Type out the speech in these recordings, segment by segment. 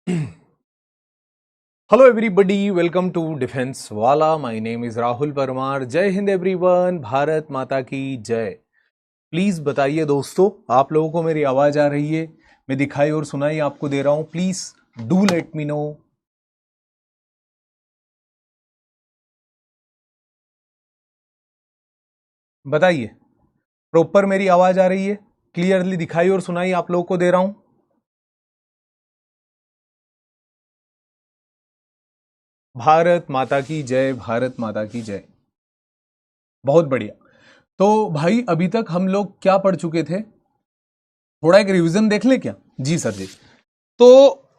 Hello everybody, welcome to defence वाला। My name is Rahul Parmar. जय हिंद एवरीवन, भारत माता की जय। प्लीज बताइए दोस्तों, आप लोगों को मेरी आवाज आ रही है? मैं दिखाई और सुनाई आपको दे रहा हूं? Please do let me know. बताइए, प्रॉपर मेरी आवाज आ रही है? क्लियरली दिखाई और सुनाई आप लोगों को दे रहा हूं? भारत माता की जय, भारत माता की जय। बहुत बढ़िया। तो भाई, अभी तक हम लोग क्या पढ़ चुके थे? थोड़ा एक रिवीजन देख ले क्या? जी सर जी। तो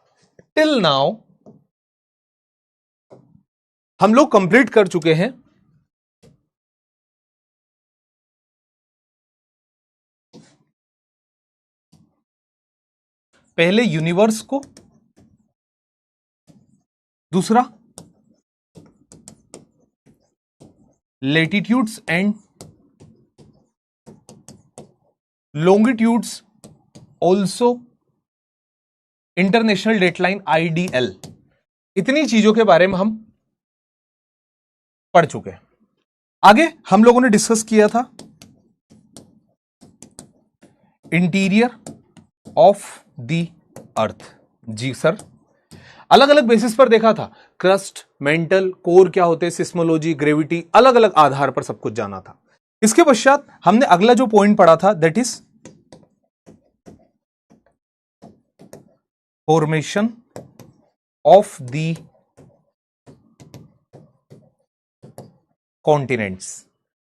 टिल नाउ हम लोग कंप्लीट कर चुके हैं पहले यूनिवर्स को, दूसरा latitudes and longitudes, also international dateline IDL. इतनी चीजों के बारे में हम पढ़ चुके हैं। आगे हम लोगों ने डिस्कस किया था इंटीरियर ऑफ द अर्थ। जी सर, अलग अलग बेसिस पर देखा था। क्रस्ट, मेंटल, कोर क्या होते हैं, सिस्मोलॉजी, ग्रेविटी, अलग अलग आधार पर सब कुछ जाना था। इसके पश्चात हमने अगला जो पॉइंट पढ़ा था, that is formation of the continents.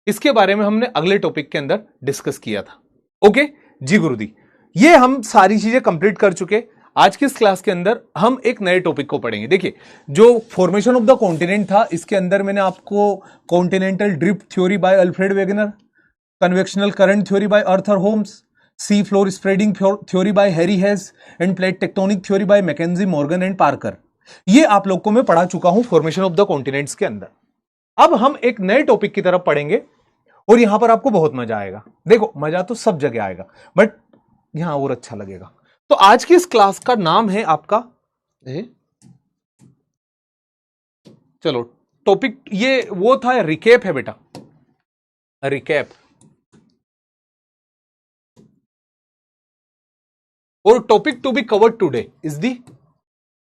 इसके बारे में हमने अगले टॉपिक के अंदर डिस्कस किया था। ओके जी गुरुजी, ये हम सारी चीजें कंप्लीट कर चुके। आज की इस क्लास के अंदर हम एक नए टॉपिक को पढ़ेंगे। देखिए, जो फॉर्मेशन ऑफ द कॉन्टिनेंट था, इसके अंदर मैंने आपको continental drift theory by Alfred Wegener, convectional current theory by Arthur Holmes, sea floor spreading theory by Harry Hess and plate tectonic theory by McKenzie Morgan and Parker, ये आप लोग को मैं पढ़ा चुका हूं फॉर्मेशन ऑफ द कॉन्टिनेंट्स के अंदर। अब हम एक नए टॉपिक की तरफ पढ़ेंगे और यहां पर आपको बहुत मजा आएगा। देखो, मजा तो सब जगह आएगा, बट यहां और अच्छा लगेगा। तो आज की इस क्लास का नाम है आपका चलो टॉपिक, ये वो था, रिकेप है बेटा, रिकेप। और topic to be covered today is the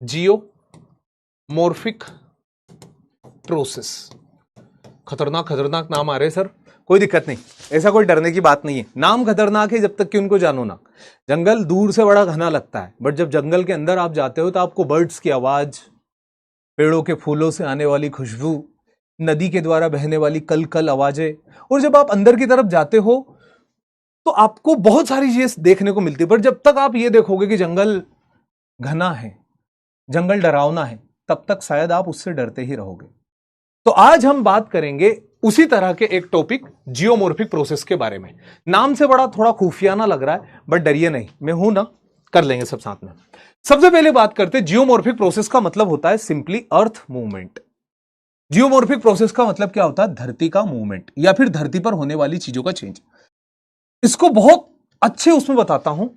geomorphic process. खतरनाक खतरनाक नाम आ रहे हैं सर, कोई दिक्कत नहीं, ऐसा कोई डरने की बात नहीं है। नाम खतरनाक है जब तक कि उनको जानो ना। जंगल दूर से बड़ा घना लगता है, बट जब जंगल के अंदर आप जाते हो तो आपको बर्ड्स की आवाज, पेड़ों के फूलों से आने वाली खुशबू, नदी के द्वारा बहने वाली कल कल आवाजें, और जब आप अंदर की तरफ जाते हो तो आपको बहुत सारी चीजें देखने को मिलती है। पर जब तक आप ये देखोगे कि जंगल घना है, जंगल डरावना है, तब तक शायद आप उससे डरते ही रहोगे। तो आज हम बात करेंगे उसी तरह के एक टॉपिक, जियोमॉर्फिक प्रोसेस के बारे में। नाम से बड़ा थोड़ा खुफियाना लग रहा है, बट डरिए नहीं, मैं हूं ना, कर लेंगे सब साथ में। सबसे पहले बात करते हैं, जियोमॉर्फिक प्रोसेस का मतलब होता है simply earth movement. Geomorphic process का मतलब क्या होता है? धरती का मूवमेंट, या फिर धरती पर होने वाली चीजों का चेंज। इसको बहुत अच्छे उसमें बताता हूं।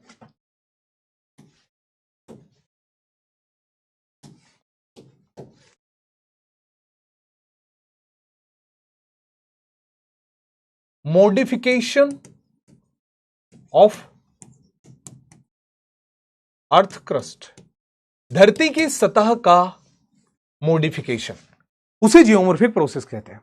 मॉडिफिकेशन ऑफ अर्थ क्रस्ट, धरती की सतह का मॉडिफिकेशन, उसे जियोमॉर्फिक प्रोसेस कहते हैं।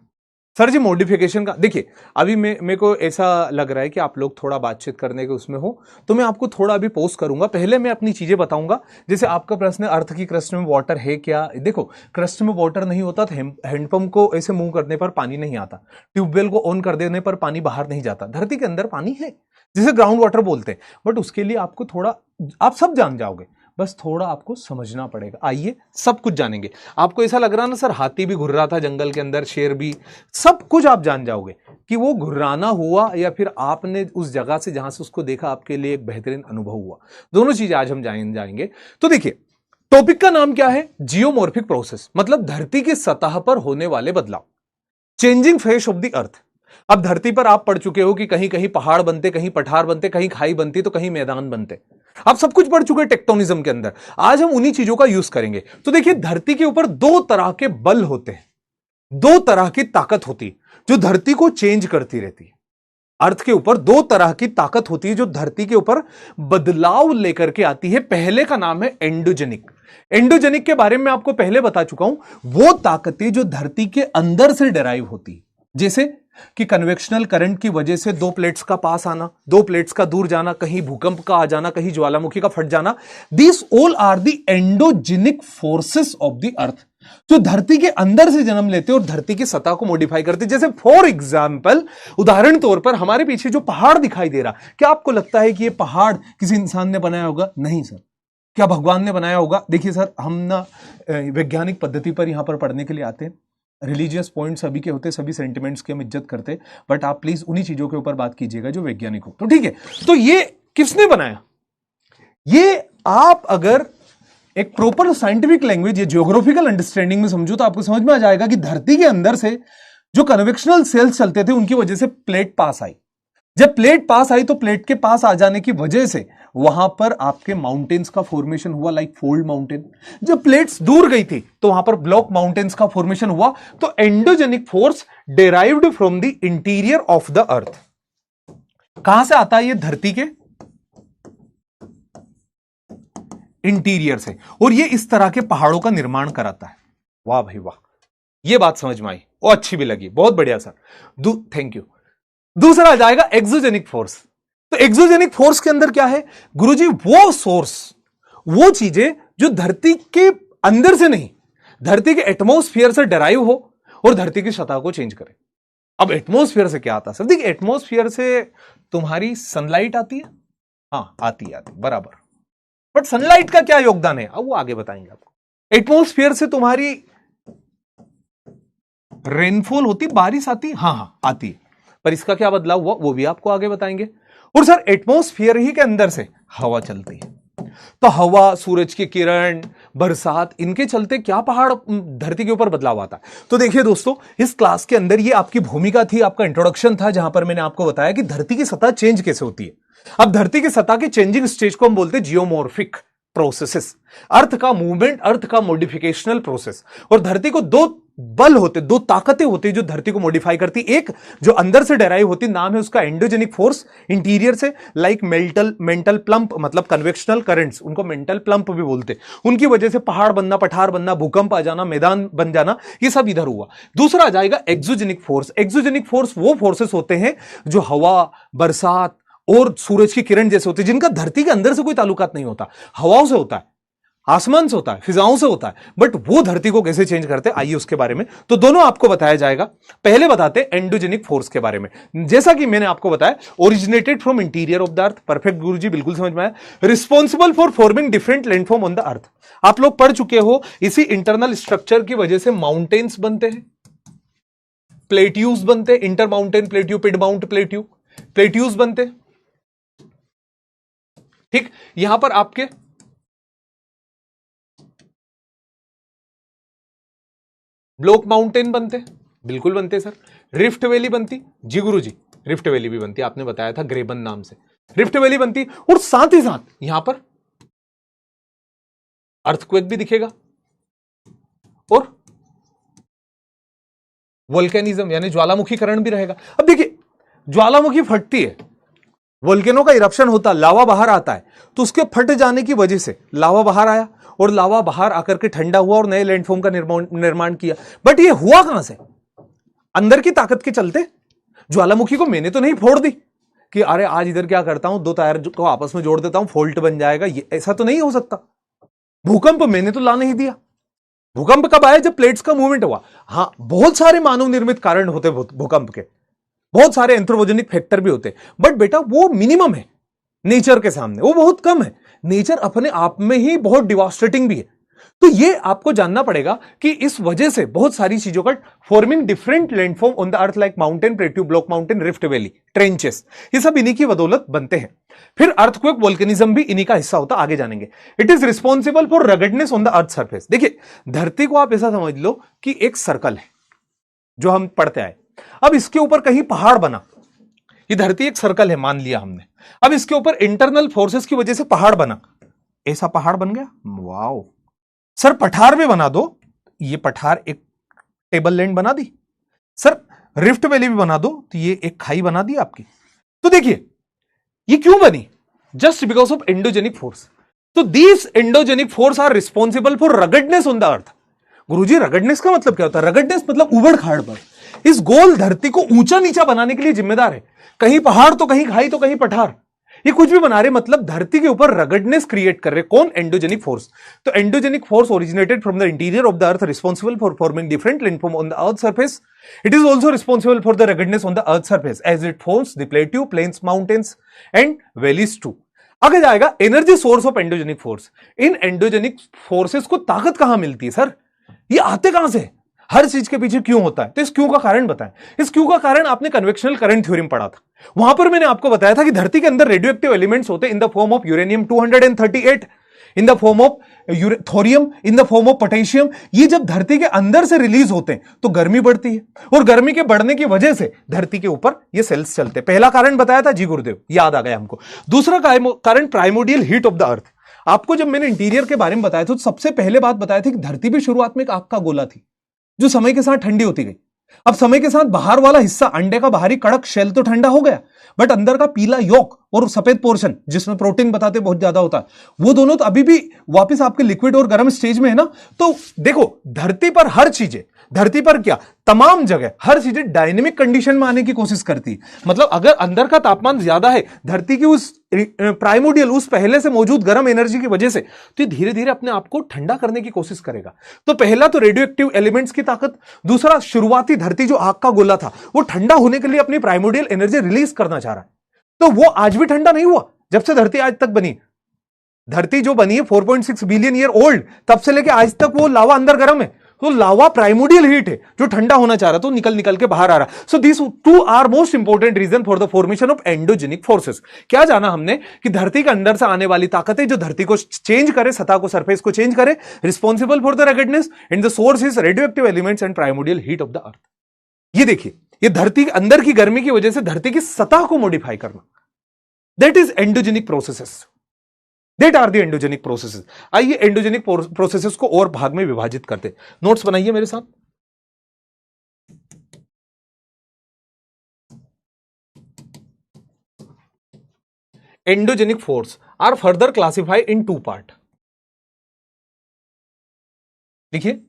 सर जी, मॉडिफिकेशन का देखिए, अभी मेरे को ऐसा लग रहा है कि आप लोग थोड़ा बातचीत करने के उसमें हो, तो मैं आपको थोड़ा अभी पोज करूंगा। पहले मैं अपनी चीजें बताऊंगा। जैसे आपका प्रश्न है, अर्थ की क्रस्ट में वाटर है क्या? देखो, क्रस्ट में वाटर नहीं होता तो हैंडपंप को ऐसे मूव करने पर पानी नहीं आता, ट्यूबवेल को ऑन कर देने पर पानी बाहर नहीं जाता। धरती के अंदर पानी है, जिसे ग्राउंड वाटर बोलते हैं, बट उसके लिए आपको थोड़ा, आप सब जान जाओगे, बस थोड़ा आपको समझना पड़ेगा। आइए सब कुछ जानेंगे। आपको ऐसा लग रहा ना सर, हाथी भी घुर रहा था जंगल के अंदर, शेर भी, सब कुछ आप जान जाओगे कि वो घुर्राना हुआ या फिर आपने उस जगह से जहां से उसको देखा आपके लिए एक बेहतरीन अनुभव हुआ। दोनों चीजें आज हम जाएंगे। तो देखिए, टॉपिक का नाम क्या है? जियोमॉर्फिक प्रोसेस, मतलब धरती की सतह पर होने वाले बदलाव, चेंजिंग फेस ऑफ द अर्थ। अब धरती पर आप पढ़ चुके हो कि कहीं कहीं पहाड़ बनते, कहीं पठार बनते, कहीं खाई बनती, तो कहीं मैदान बनते। आप सब कुछ पढ़ चुके हैं टेक्टोनिज्म के अंदर, आज हम उन्हीं चीजों का यूज करेंगे। तो देखिए, धरती के ऊपर दो तरह के बल होते हैं, दो तरह की ताकत होती है जो धरती को चेंज करती रहती है। अर्थ के ऊपर दो तरह की ताकत होती है जो धरती के ऊपर बदलाव लेकर के आती है। पहले का नाम है एंडोजेनिक। एंडोजेनिक के बारे में आपको पहले बता चुका हूं, वो ताकतें जो धरती के अंदर से डेराइव होती है, जैसे कि कन्वेक्शनल करंट की वजह से दो प्लेट्स का पास आना, दो प्लेट्स का दूर जाना, कहीं भूकंप का आ जाना, कहीं ज्वालामुखी का फट जाना। This all are the endogenic forces of the earth, जो धरती के अंदर से जन्म लेते और धरती की सतह को मॉडिफाई करते। जैसे फॉर एग्जाम्पल, उदाहरण तौर पर हमारे पीछे जो पहाड़ दिखाई दे रहा, क्या आपको लगता है कि यह पहाड़ किसी इंसान ने बनाया होगा? नहीं सर। क्या भगवान ने बनाया होगा? देखिए सर, हम ना वैज्ञानिक पद्धति पर यहां पर पढ़ने के लिए आते हैं, रिलीजियस पॉइंट सभी के होते, सभी सेंटिमेंट्स की हम इज्जत करते, बट आप प्लीज उन्हीं चीजों के ऊपर बात कीजिएगा जो वैज्ञानिक हो। तो ठीक है, तो ये किसने बनाया? ये आप अगर एक प्रॉपर साइंटिफिक लैंग्वेज या जियोग्राफिकल अंडरस्टैंडिंग में समझो तो आपको समझ में आ जाएगा कि धरती के अंदर से जो कन्वेक्शनल सेल्स चलते थे उनकी वजह से प्लेट पास आई। जब प्लेट पास आई तो प्लेट के पास आ जाने की वजह से वहां पर आपके माउंटेन्स का फॉर्मेशन हुआ, लाइक फोल्ड माउंटेन। जब प्लेट्स दूर गई थी तो वहां पर ब्लॉक माउंटेन्स का फॉर्मेशन हुआ। तो endogenic force derived from the interior of the अर्थ। कहां से आता है? ये धरती के इंटीरियर से, और ये इस तरह के पहाड़ों का निर्माण कराता है। वाह भाई वाह, ये बात समझ में आई और अच्छी भी लगी, बहुत बढ़िया सर, थैंक यू। दूसरा आ जाएगा एक्सोजेनिक फोर्स। तो एक्सोजेनिक फोर्स के अंदर क्या है गुरुजी? वो सोर्स, वो चीजें जो धरती के अंदर से नहीं, धरती के एटमॉस्फेयर से डराइव हो और धरती की सतह को चेंज करे। अब एटमॉस्फेयर से क्या आता है सर? देखिए, एटमॉस्फेयर से तुम्हारी सनलाइट आती है, हाँ आती है बराबर, बट सनलाइट का क्या योगदान है अब वो आगे बताएंगे आपको। एटमॉस्फेयर से तुम्हारी रेनफॉल होती, बारिश आती, हाँ आती है, पर इसका क्या बदलाव हुआ वो भी आपको आगे बताएंगे। और सर एटमॉस्फेयर ही के अंदर से हवा चलती है, तो हवा, सूरज की किरण, बरसात, इनके चलते क्या पहाड़ धरती के ऊपर बदलाव आता है। तो देखिए दोस्तों, इस क्लास के अंदर ये आपकी भूमिका थी, आपका इंट्रोडक्शन था, जहां पर मैंने आपको बताया कि धरती की सतह चेंज कैसे होती है। अब धरती की सतह के चेंजिंग स्टेज को हम बोलते हैं जियोमॉर्फिक प्रोसेसेस, अर्थ का मूवमेंट, अर्थ का मॉडिफिकेशनल प्रोसेस। और धरती को दो बल होते, दो ताकतें होती जो धरती को मॉडिफाई करती। एक जो अंदर से डेराइव होती, नाम है उसका एंडोजेनिक फोर्स, इंटीरियर से, लाइक मेंटल प्लंप, मतलब कन्वेक्शनल करंट्स, उनको मेंटल प्लंप भी बोलते। उनकी वजह से पहाड़ बनना, पठार बनना, भूकंप आ जाना, मैदान बन जाना, ये सब इधर हुआ। दूसरा आ जाएगा एक्सोजेनिक फोर्स। एक्सोजेनिक फोर्स वो फोर्सेस होते हैं जो हवा, बरसात और सूरज की किरण जैसे होते हैं, जिनका धरती के अंदर से कोई ताल्लुकात नहीं होता, हवाओं से होता है, आसमान से होता है, फिजाओं से होता है, बट वो धरती को कैसे चेंज करते हैं आइए उसके बारे में। तो दोनों आपको बताया जाएगा। पहले बताते हैं एंडोजेनिक फोर्स के बारे में। जैसा कि मैंने आपको बताया, originated from interior of the earth, perfect गुरुजी, बिल्कुल समझ में आया। Responsible for forming different landform on the earth. आप लोग पढ़ चुके हो, इसी इंटरनल स्ट्रक्चर की वजह से माउंटेन्स बनते हैं, प्लेट्यूज बनते हैं, इंटर माउंटेन प्लेट्यू, पिड माउंट प्लेट्यू, प्लेट्यूज बनते हैं। ठीक, यहां पर आपके ब्लॉक माउंटेन बनते, बिल्कुल बनते सर। रिफ्ट वैली बनती, जी गुरुजी, रिफ्ट वैली भी बनती, आपने बताया था ग्रेबन नाम से, रिफ्ट वैली बनती। और साथ ही साथ यहां पर अर्थक्वेक भी दिखेगा और वोल्केनिज्म यानी ज्वालामुखीकरण भी रहेगा। अब देखिए, ज्वालामुखी फटती है, वोल्केनो का इरप्शन होता, लावा बाहर आता है, तो उसके फट जाने की वजह से लावा बाहर आया और लावा बाहर आकर के ठंडा हुआ और नए लैंडफॉर्म का निर्माण किया। बट ये हुआ कहां से? अंदर की ताकत के चलते। ज्वालामुखी को मैंने तो नहीं फोड़ दी कि अरे आज इधर क्या करता हूं, दो टायर को आपस में जोड़ देता हूं, फॉल्ट बन जाएगा, ये ऐसा तो नहीं हो सकता। भूकंप मैंने तो ला नहीं दिया। भूकंप कब आया? जब प्लेट्स का मूवमेंट हुआ। हां, बहुत सारे मानव निर्मित कारण होते भूकंप के, बहुत सारे एंथ्रोपोजेनिक फैक्टर भी होते, बट बेटा वो मिनिमम है नेचर के सामने, वो बहुत कम है। नेचर अपने आप में ही बहुत डिवास्टेटिंग भी है। तो ये आपको जानना पड़ेगा कि इस वजह से बहुत सारी चीजों का forming different landform on the earth, like mountain plateau, block mountain, rift valley, trenches, ये सब इन्हीं की बदौलत बनते हैं। फिर अर्थक्वेक, वोल्केनिज्म भी इन्हीं का हिस्सा होता, आगे जानेंगे। It is responsible for ruggedness on the earth surface. देखिए, धरती को आप ऐसा समझ लो कि एक सर्कल है जो हम पढ़ते आए। अब इसके ऊपर कहीं पहाड़ बना, ये धरती एक सर्कल है मान लिया हमने। अब इसके ऊपर इंटरनल फोर्सेस की वजह से पहाड़ बना, ऐसा पहाड़ बन गया, वाओ सर। पठार भी बना दो, ये पठार एक टेबल लैंड बना दी सर, रिफ्ट वैली भी बना दो तो ये एक खाई बना दी आपकी। तो देखिए ये क्यों बनी, just because of endogenic force. तो these endogenic force are responsible for ruggedness on the earth. गुरुजी रगडनेस का मतलब क्या होता है? रगडनेस मतलब उबड़ खाड़ पर, इस गोल धरती को ऊंचा नीचा बनाने के लिए जिम्मेदार है। कहीं पहाड़ तो कहीं खाई तो कहीं पठार, ये कुछ भी बना रहे, मतलब धरती के ऊपर रगडनेस क्रिएट कर रहे। कौन? Endogenic force. तो endogenic force originated from the interior of the earth, responsible for forming different landform on the earth surface. It is also responsible for the ruggedness on the earth surface as it forms the plateau, plains, mountains and valleys too. आगे जाएगा energy source of endogenic force. इन endogenic forces को ताकत कहां मिलती है sir? ये आते कहां से? हर चीज के पीछे क्यों होता है? तो इस क्यों का कारण बताएं। इस क्यों का कारण आपने कन्वेक्शनल करंट थ्योरम पढ़ा था, वहां पर मैंने आपको बताया था कि धरती के अंदर रेडियो एक्टिव एलिमेंट्स होते हैं in the form of uranium 238, in the form of thorium, in the form of potassium. ये जब धरती के अंदर से रिलीज होते हैं तो गर्मी बढ़ती है, और गर्मी के बढ़ने की वजह से धरती के ऊपर ये सेल्स चलते हैं। पहला कारण बताया था जी गुरुदेव, याद आ गया हमको। दूसरा कारण प्राइमोडियल हीट ऑफ द अर्थ। आपको जब मैंने इंटीरियर के बारे में बताया था तो सबसे पहले बात बताई थी कि धरती भी शुरुआत में एक आग का गोला थी जो समय के साथ ठंडी होती गई। अब समय के साथ बाहर वाला हिस्सा, अंडे का बाहरी कड़क शेल तो ठंडा हो गया, बट अंदर का पीला योक और सफेद पोर्शन जिसमें प्रोटीन बताते बहुत ज्यादा होता है, वो दोनों तो अभी भी वापस आपके लिक्विड और गर्म स्टेज में है ना। तो देखो धरती पर हर चीजें, धरती पर क्या तमाम जगह हर चीजें डायनेमिक कंडीशन में आने की कोशिश करती है। मतलब अगर अंदर का तापमान ज्यादा है धरती की उस प्राइमोडियल, उस पहले से मौजूद गर्म एनर्जी की वजह से, तो ये धीरे धीरे अपने आप को ठंडा करने की कोशिश करेगा। तो पहला तो रेडियो एक्टिव एलिमेंट्स की ताकत, दूसरा शुरुआती धरती जो आग का गोला था वो ठंडा होने के लिए अपनी प्राइमोडियल एनर्जी रिलीज करना चाह रहा है। तो वो आज भी ठंडा नहीं हुआ जब से धरती आज तक बनी। धरती जो बनी है 4.6 बिलियन ईयर ओल्ड, तब से लेके आज तक वो लावा अंदर गर्म है। तो लावा प्राइमोडियल हीट है जो ठंडा होना चाह रहा, तो निकल निकल के बाहर आ रहा। So this two are most important reason for the formation of endogenic forces. क्या जाना हमने कि धरती के अंदर से आने वाली ताकतें जो धरती को चेंज करे, सतह को, सरफेस को चेंज करे, responsible for the ruggedness and the source is radioactive elements and primordial heat of the earth. ये देखिए, ये धरती के अंदर की गर्मी की वजह से धरती की सतह को मॉडिफाई करना, that is endogenic processes, that are the endogenic processes. आइए एंडोजेनिक प्रोसेसेस को और भाग में विभाजित करते। नोट्स बनाइए मेरे साथ। Endogenic force are further classified in 2 part. देखिए,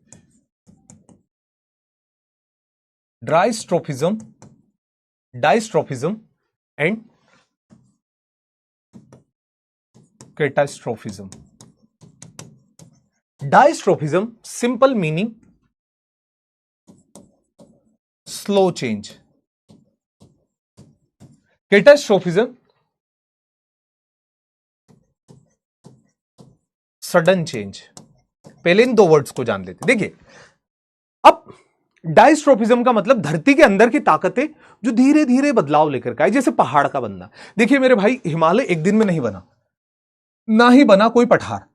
diastrophism, diastrophism and catastrophism. Diastrophism simple meaning slow change, catastrophism sudden change. पहले इन 2 वर्ड्स को जान लेते। देखिए, अब डायस्ट्रोफिज्म का मतलब धरती के अंदर की ताकतें जो धीरे धीरे बदलाव लेकर के आए, जैसे पहाड़ का बनना। देखिए मेरे भाई, हिमालय एक दिन में नहीं बना, ना ही बना कोई पठार,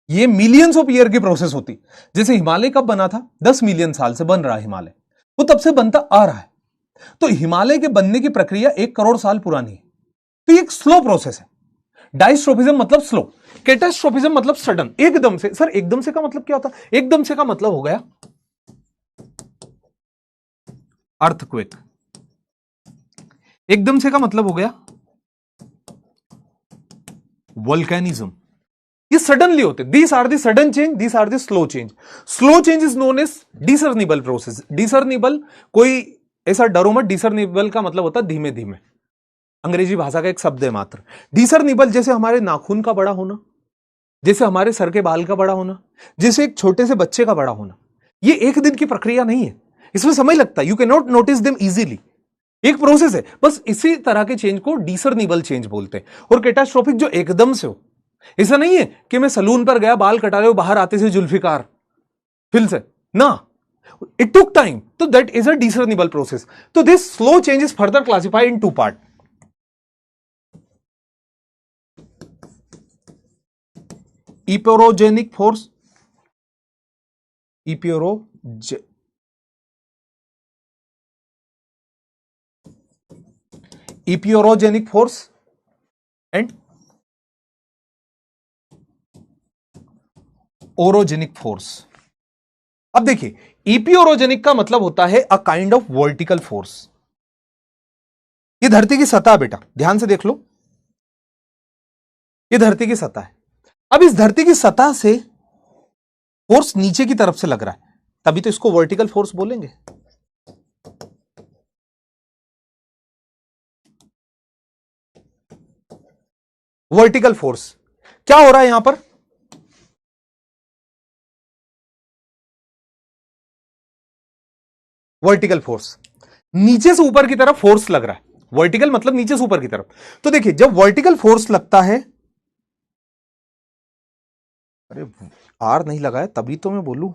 ये मिलियंस ऑफ ईयर की प्रोसेस होती। जैसे हिमालय कब बना था? 10 मिलियन साल से बन रहा है हिमालय, वो तब से बनता आ रहा है। तो हिमालय के बनने की प्रक्रिया 1 करोड़ साल पुरानी है, तो ये एक स्लो प्रोसेस है। डायस्ट्रोफिज्म मतलब स्लो, कैटास्ट्रोफिज्म मतलब सडन, एकदम से। सर एकदम से का मतलब क्या होता है? एकदम से का मतलब हो गया अर्थक्वेक, एकदम से का मतलब हो गया वोल्केनिज्म। ये सडनली होते। These are the sudden change, these are the slow change. Slow change is known as discernible process. Discernible कोई ऐसा डरो मत, डिसर्निबल का मतलब होता है धीमे धीमे, अंग्रेजी भाषा का एक शब्द है मात्र। डिसर्निबल जैसे हमारे नाखून का बड़ा होना, जैसे हमारे सर के बाल का बड़ा होना, जैसे एक छोटे से बच्चे का बड़ा होना, ये एक दिन की प्रक्रिया नहीं है, इसमें समय लगता है। You can not notice them easily, एक प्रोसेस है। बस इसी तरह के चेंज को डिसर्निबल चेंज बोलते हैं। और कैटास्ट्रोफिक जो एकदम से हो, ऐसा नहीं है कि मैं सलून पर गया, बाल कटा रहे हो, बाहर आते से जुल्फिकार फिल से ना, इट टुक टाइम, तो that is a discernible process. तो this slow change is further classified in 2 part. Epeirogenic force, epeirogenic force and orogenic force. अब देखिए, इपियोरोजेनिक का मतलब होता है a kind of vertical force. ये धरती की सतह बेटा, ध्यान से देख लो, ये धरती की सतह है। अब इस धरती की सतह से फोर्स नीचे की तरफ से लग रहा है, तभी तो इसको वर्टिकल फोर्स बोलेंगे। वर्टिकल फोर्स क्या हो रहा है यहां पर? वर्टिकल फोर्स, नीचे से ऊपर की तरफ फोर्स लग रहा है। वर्टिकल मतलब नीचे से ऊपर की तरफ। तो देखिए, जब वर्टिकल फोर्स लगता है, अरे आर नहीं लगा है तभी तो मैं बोलूं।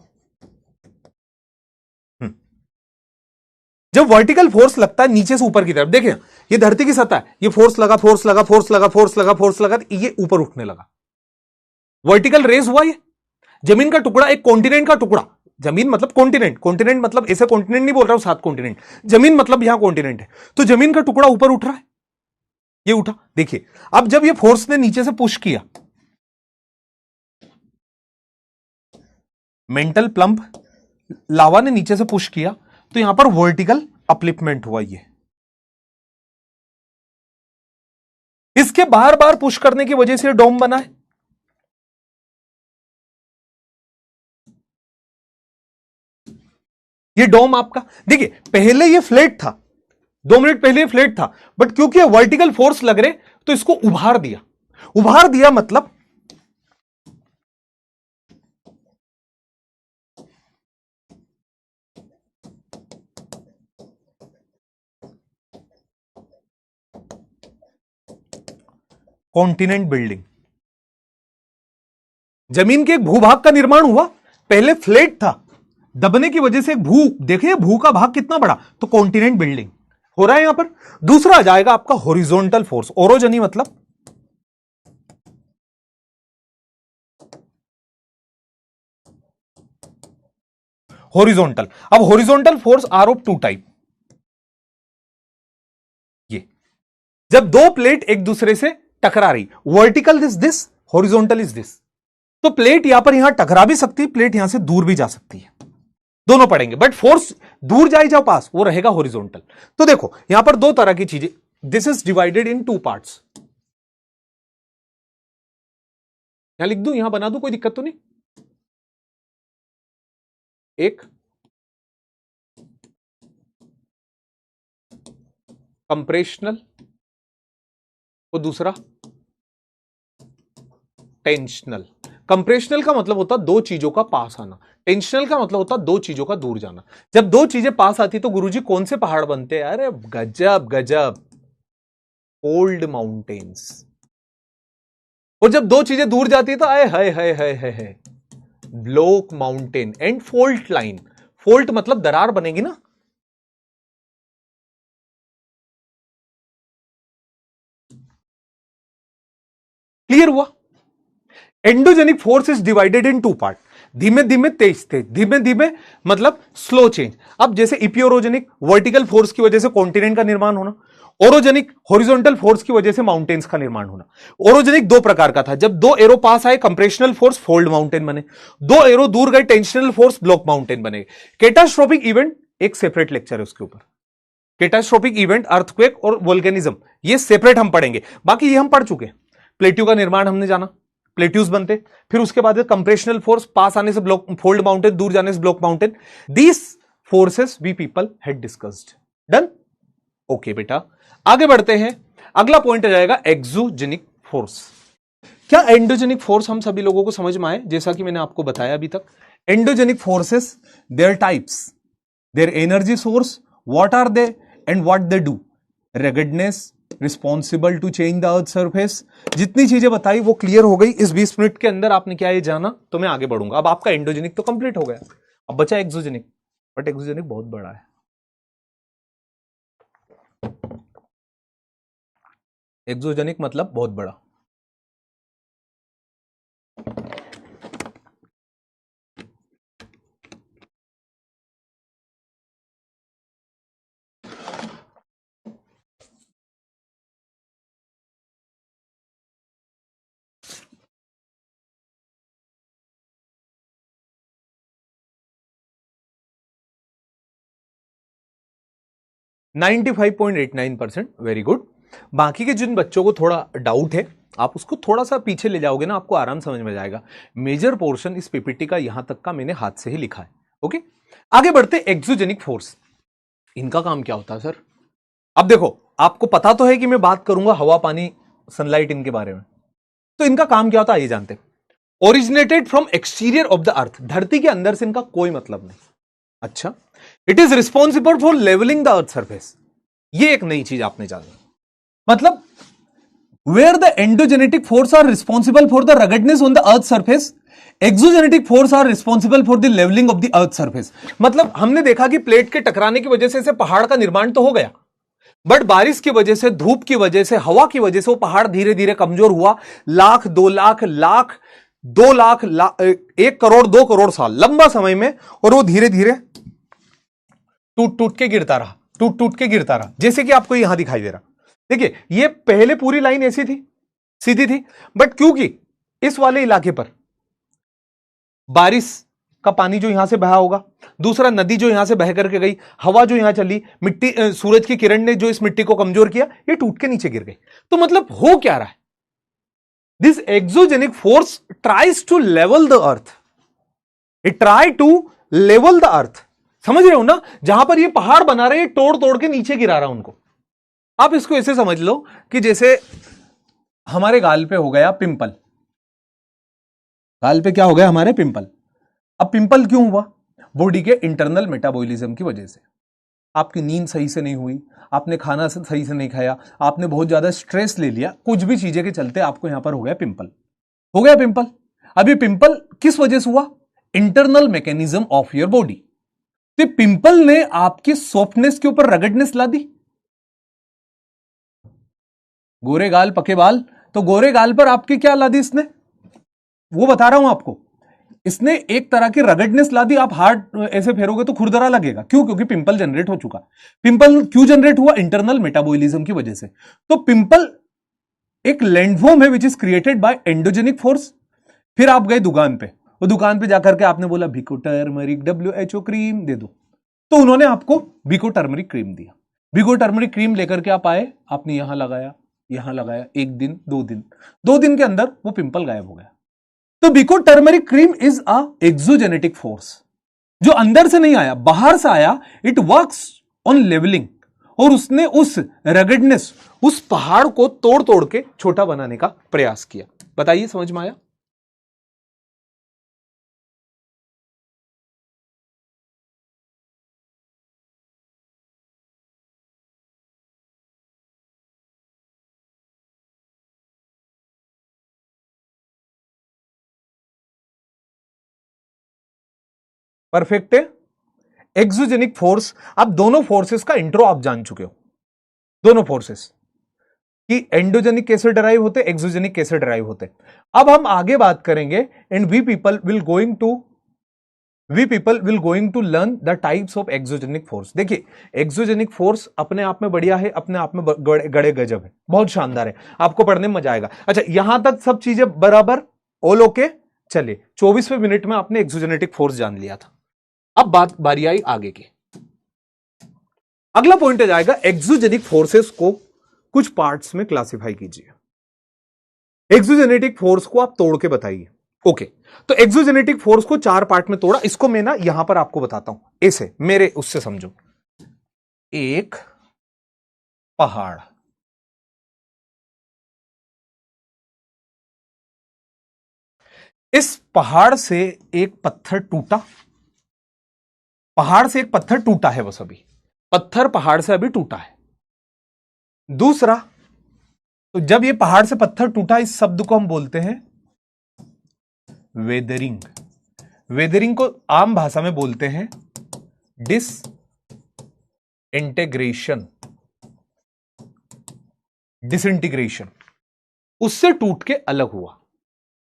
जब वर्टिकल फोर्स लगता है नीचे से ऊपर की तरफ, देखिए ये धरती की सतह है, ये फोर्स लगा, फोर्स लगा, फोर्स लगा, फोर्स लगा, फोर्स लगा, ये ऊपर उठने लगा। वर्टिकल रेस हुआ ये। जमीन का टुकड़ा, एक कॉन्टिनेंट का टुकड़ा, जमीन मतलब कॉन्टिनेंट, कॉन्टिनेंट मतलब ऐसे कॉन्टिनेंट नहीं बोल रहा हूं, 7 कॉन्टिनेंट, जमीन मतलब यहां कॉन्टिनेंट है, तो जमीन का टुकड़ा ऊपर उठ रहा है, ये उठा। देखिए अब जब ये फोर्स ने नीचे से पुश किया, मेंटल प्लम्प लावा ने नीचे से पुश किया, तो यहां पर वर्टिकल अपलिफ्टमेंट हुआ। ये इसके बार बार पुश करने की वजह से डोम बना है। ये डोम आपका, देखिए पहले ये फ्लैट था, 2 मिनट पहले ये फ्लैट था, बट क्योंकि वर्टिकल फोर्स लग रहे तो इसको उभार दिया। उभार दिया मतलब कॉन्टिनेंट बिल्डिंग, जमीन के एक भूभाग का निर्माण हुआ। पहले फ्लैट था, दबने की वजह से एक देखिए भू का भाग कितना बड़ा, तो कॉन्टिनेंट बिल्डिंग हो रहा है यहां पर। दूसरा आ जाएगा आपका हॉरिजॉन्टल फोर्स, ओरोजनी मतलब हॉरिजॉन्टल। अब horizontal force are of 2 type. ये जब दो प्लेट एक दूसरे से टकरा रही, vertical is this, horizontal is this, तो प्लेट यहां पर यहां टकरा भी सकती है, प्लेट यहां से दूर भी जा सकती है, दोनों पड़ेंगे, बट फोर्स दूर जाए जाओ पास वो रहेगा हॉरिजॉन्टल। तो देखो यहां पर 2 तरह की चीजें, this is divided in 2 parts. यहां लिख दूं, यहां बना दूं, कोई दिक्कत तो नहीं? एक कंप्रेशनल और दूसरा टेंशनल। कंप्रेशनल का मतलब होता दो चीजों का पास आना, टेंशनल का मतलब होता दो चीजों का दूर जाना। जब दो चीजें पास आती तो गुरुजी कौन से पहाड़ बनते हैं? अरे गजब गजब, ओल्ड माउंटेन्स। और जब दो चीजें दूर जाती है तो आए हाय हाय हाय हाय हाय, block mountain and fault line. Fault मतलब दरार बनेगी ना। क्लियर हुआ? Endogenic force is divided in 2 part, धीमे धीमे तेज तेज, धीमे धीमे मतलब स्लो चेंज। अब जैसे इपियोरोजेनिक वर्टिकल फोर्स की वजह से कॉन्टिनेंट का निर्माण होना, ओरोजेनिक हॉरिजॉन्टल फोर्स की वजह से माउंटेन्स का निर्माण होना। ओरोजेनिक 2 प्रकार का था, जब 2 एरो पास आए कंप्रेशनल फोर्स फोल्ड माउंटेन बने, 2 एरो दूर गए टेंशनल फोर्स ब्लॉक माउंटेन बने। कैटास्ट्रोफिक इवेंट एक सेपरेट लेक्चर है उसके ऊपर, कैटास्ट्रोफिक इवेंट अर्थक्वेक और वोल्केनिज्म, ये सेपरेट हम पढ़ेंगे। बाकी ये हम पढ़ चुके हैं। प्लेट्यू का निर्माण हमने जाना, प्लेट्यूज बनते, फिर उसके बाद कंप्रेशनल फोर्स, पास आने से ब्लॉक फोल्ड माउंटेन, दूर जाने से block mountain, these forces we people had discussed. Done? Okay बेटा, आगे बढ़ते हैं। अगला पॉइंट आ जाएगा एक्सोजेनिक फोर्स। क्या एंडोजेनिक फोर्स हम सभी लोगों को समझ में आए? जैसा कि मैंने आपको बताया अभी तक, endogenic forces, their types, their energy source, what are they and what they do, ruggedness, responsible to change the earth surface. जितनी चीजें बताई वो क्लियर हो गई इस 20 मिनट के अंदर। आपने क्या ये जाना? तो मैं आगे बढ़ूंगा। अब आपका एंडोजेनिक तो कंप्लीट हो गया, अब बचा एक्सोजेनिक, बट एक्सोजेनिक बहुत बड़ा है। एक्सोजेनिक मतलब बहुत बड़ा। 95.89%, वेरी गुड। बाकी के जिन बच्चों को थोड़ा डाउट है, आप उसको थोड़ा सा पीछे ले जाओगे ना, आपको आराम समझ में जाएगा। मेजर पोर्शन इस पीपीटी का यहां तक का मैंने हाथ से ही लिखा है। ओके, आगे बढ़ते। एक्सोजेनिक फोर्स, इनका काम क्या होता है सर? अब देखो, आपको पता तो है कि मैं बात करूंगा हवा, पानी, सनलाइट, इनके बारे में। तो इनका काम क्या होता है ये जानते हैं। Originated from exterior of the earth, धरती के अंदर से इनका कोई मतलब नहीं। अच्छा, it is responsible for levelling the earth surface, ये एक नई चीज आपने जानी। मतलब where the endogenetic force are responsible for the ruggedness on the earth surface, exogenetic force are responsible for the levelling of the earth surface. मतलब हमने देखा कि प्लेट के टकराने की वजह से पहाड़ का निर्माण तो हो गया, बट बारिश की वजह से, धूप की वजह से, हवा की वजह से वो पहाड़ धीरे धीरे कमजोर हुआ। लाख, 2 लाख, लाख, 2 लाख, 1 करोड़, 2 करोड़ साल, लंबा समय में, और वो धीरे धीरे टूट टूट के गिरता रहा, टूट टूट के गिरता रहा, जैसे कि आपको यहां दिखाई दे रहा। देखिए, ये पहले पूरी लाइन ऐसी थी, सीधी थी, बट क्योंकि इस वाले इलाके पर बारिश का पानी जो यहां से बहा होगा, दूसरा नदी जो यहां से बह करके गई, हवा जो यहां चली, मिट्टी, सूरज की किरण ने जो इस मिट्टी को कमजोर किया, ये टूट के नीचे गिर गई। तो मतलब हो क्या रहा है? This exogenic force tries to level the earth, it try to level the earth. समझ रहे हो ना? जहां पर ये पहाड़ बना रहे, तोड़ तोड़ के नीचे गिरा रहा उनको। आप इसको ऐसे समझ लो कि जैसे हमारे गाल पे हो गया पिंपल, गाल पे क्या हो गया हमारे? पिंपल। अब पिंपल क्यों हुआ? बॉडी के इंटरनल मेटाबॉलिज्म की वजह से। आपकी नींद सही से नहीं हुई, आपने खाना सही से नहीं खाया, आपने बहुत ज्यादा स्ट्रेस ले लिया, कुछ भी चीजें के चलते आपको यहां पर हो गया पिंपल, हो गया पिंपल। अभी पिंपल किस वजह से हुआ? Internal mechanism of your body. तो पिंपल ने आपकी सॉफ्टनेस के ऊपर रगडनेस ला दी। गोरे गाल, पके बाल, तो गोरे गाल पर आपकी क्या ला दी इसने? वो बता रहा हूं आपको। इसने एक तरह की रगडनेस ला दी। आप हार्ड ऐसे फेरोगे तो खुरदरा लगेगा। क्यों? क्योंकि पिंपल जनरेट हो चुका। पिंपल क्यों जनरेट हुआ? इंटरनल मेटाबॉलिज्म की वजह से। तो पिंपल एक लैंडफॉर्म है which is created by endogenic force. फिर आप गए दुकान पे, वो दुकान पे जाकर के आपने बोला बिको टर्मरिक WHO क्रीम दे दो, तो उन्होंने आपको बिको टर्मरिक क्रीम दिया। बिको टर्मरिक क्रीम लेकर के आप आए, आपने यहां लगाया, यहां लगाया, 1 दिन, 2 दिन, 2 दिन के अंदर वो पिंपल गायब हो गया। तो बिको turmeric cream is a exogenetic force, जो अंदर से नहीं आया, बाहर से आया। इट वर्क्स ऑन लेवलिंग, और उसने उस रगडनेस, उस पहाड़ को तोड़ तोड़ के छोटा बनाने का प्रयास किया। बताइए, समझ में आया? परफेक्ट है। एक्सोजेनिक फोर्स, अब दोनों फोर्सेस का इंट्रो आप जान चुके हो, दोनों फोर्सेस कि एंडोजेनिक कैसे डराइव होते, एक्सोजेनिक कैसे डराइव होते। अब हम आगे बात करेंगे, and we people will going to learn the types of exogenic force. देखिए, एक्सोजेनिक फोर्स अपने आप में बढ़िया है, अपने आप में गड़े गजब है, बहुत शानदार है, आपको पढ़ने में मजा आएगा। अच्छा, यहां तक सब चीजें बराबर, ऑल ओके। चलिए, 24वें मिनट में आपने एक्सोजेनेटिक फोर्स जान लिया था। अब बारी आई आगे की। अगला पॉइंट आ जाएगा, एक्सोजेनिक फोर्सेस को कुछ पार्ट्स में क्लासिफाई कीजिए। एक्सोजेनेटिक फोर्स को आप तोड़ के बताइए। ओके, तो एक्सोजेनेटिक फोर्स को 4 पार्ट में तोड़ा। इसको मैं ना यहां पर आपको बताता हूं, ऐसे मेरे उससे समझो। एक पहाड़, इस पहाड़ से एक पत्थर टूटा, पहाड़ से एक पत्थर टूटा है, बस अभी पत्थर पहाड़ से अभी टूटा है। दूसरा, तो जब ये पहाड़ से पत्थर टूटा, इस शब्द को हम बोलते हैं वेदरिंग। वेदरिंग को आम भाषा में बोलते हैं डिसइंटीग्रेशन, डिसइंटीग्रेशन। उससे टूट के अलग हुआ।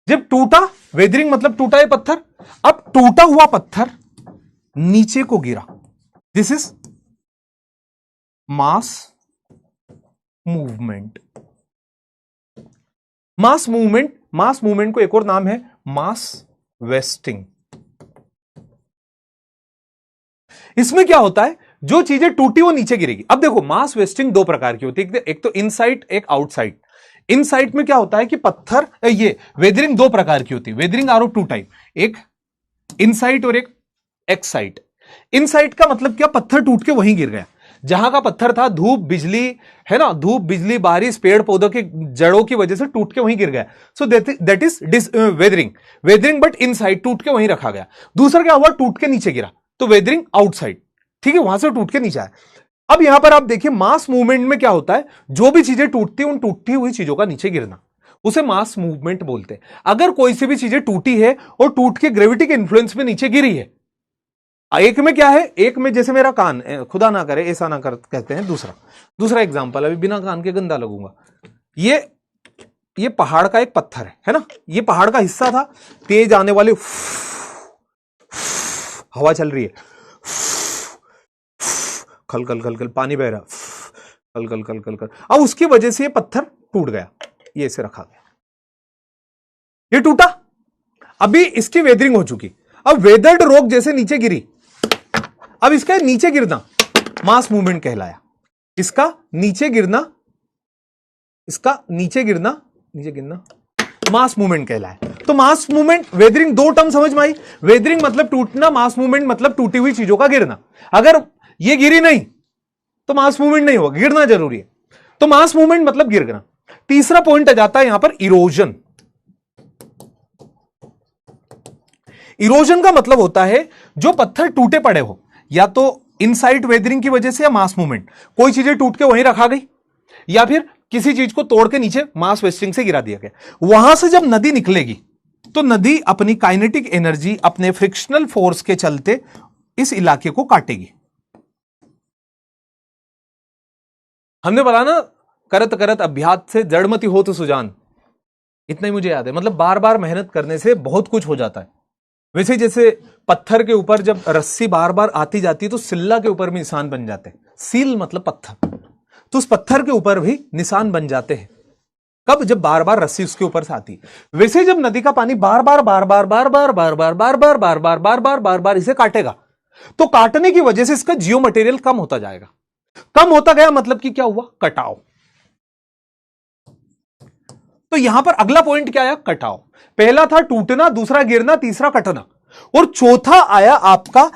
जब टूटा, वेदरिंग मतलब टूटा ये पत्थर, अब टूटा हुआ पत्थर नीचे को गिरा। This is mass movement. Mass movement को एक और नाम है मास वेस्टिंग। इसमें क्या होता है, जो चीजें टूटी वो नीचे गिरेगी। अब देखो मास वेस्टिंग दो प्रकार की होती है, एक तो इनसाइड एक आउटसाइड। इनसाइड में क्या होता है कि पत्थर, ये वेदरिंग दो प्रकार की होती है, weathering are of two type, एक इनसाइड और एक एक्साइड। इनसाइड का मतलब क्या, पत्थर टूट के वहीं गिर गया जहां का पत्थर था, धूप बिजली है ना, धूप बिजली बारिश पेड़ पौधों की जड़ों की वजह से टूट के वहीं गिर गया। So that is weathering. Weathering but inside, टूट के वहीं रखा गया। दूसरा क्या हुआ, टूट के नीचे गिरा, तो वेदरिंग आउटसाइड। ठीक है, वहां से टूट के नीचे आया। अब यहां पर आप देखिए मास मूवमेंट में क्या होता है, जो भी चीजें टूटती है उन टूटती हुई चीजों का नीचे गिरना, उसे मास मूवमेंट बोलते हैं। अगर कोई सी भी चीजें टूटी है और टूट के ग्रेविटी के इन्फ्लुएंस में नीचे गिरी है, एक में क्या है, एक में जैसे मेरा कान, खुदा ना करे ऐसा ना कर कहते हैं। दूसरा एग्जांपल, अभी बिना कान के गंदा लगूंगा। ये पहाड़ का एक पत्थर है ना, ये पहाड़ का हिस्सा था, तेज आने वाली हवा चल रही है, खल खल खल खल पानी बह रहा, खल खल खल खल खल। अब उसकी वजह से ये पत्थर टूट गया, ये इसे रखा गया, ये टूटा, अभी इसकी वेदरिंग हो चुकी। अब वेदर्ड रॉक जैसे नीचे गिरी, अब इसका नीचे गिरना मास मूवमेंट कहलाया। इसका नीचे गिरना मास मूवमेंट कहलाया। तो मास मूवमेंट, वेदरिंग, दो टर्म समझ में आई। वेदरिंग मतलब टूटना, मास मूवमेंट मतलब टूटी हुई चीजों का गिरना। अगर ये गिरी नहीं तो मास मूवमेंट नहीं होगा, गिरना जरूरी है। तो मास मूवमेंट मतलब गिरना। तीसरा पॉइंट आ जाता है यहां पर इरोजन। इरोजन का मतलब होता है जो पत्थर टूटे पड़े हो, या तो इनसाइड वेदरिंग की वजह से या मास मूवमेंट, कोई चीजें टूट के वहीं रखा गई, या फिर किसी चीज को तोड़ के नीचे मास वेस्टिंग से गिरा दिया गया। वहां से जब नदी निकलेगी तो नदी अपनी काइनेटिक एनर्जी, अपने फ्रिक्शनल फोर्स के चलते इस इलाके को काटेगी। हमने बोला ना, करत करत अभ्यास से जड़मती हो तो सुजान, इतना ही मुझे याद है। मतलब बार बार मेहनत करने से बहुत कुछ हो जाता है। वैसे जैसे पत्थर के ऊपर जब रस्सी बार बार आती जाती है तो सिल्ला के ऊपर भी निशान बन जाते हैं। सील मतलब पत्थर, तो उस पत्थर के ऊपर भी निशान बन जाते हैं। कब, जब बार बार रस्सी उसके ऊपर से आती है। वैसे जब नदी का पानी बार बार इसे काटेगा, तो काटने की वजह से इसका जियो मटेरियल कम होता जाएगा। कम होता गया मतलब कि क्या हुआ, कटाव। तो यहां पर अगला पॉइंट क्या आया, कटाव। पहला था टूटना, दूसरा गिरना, तीसरा कटना, और चौथा आया आपका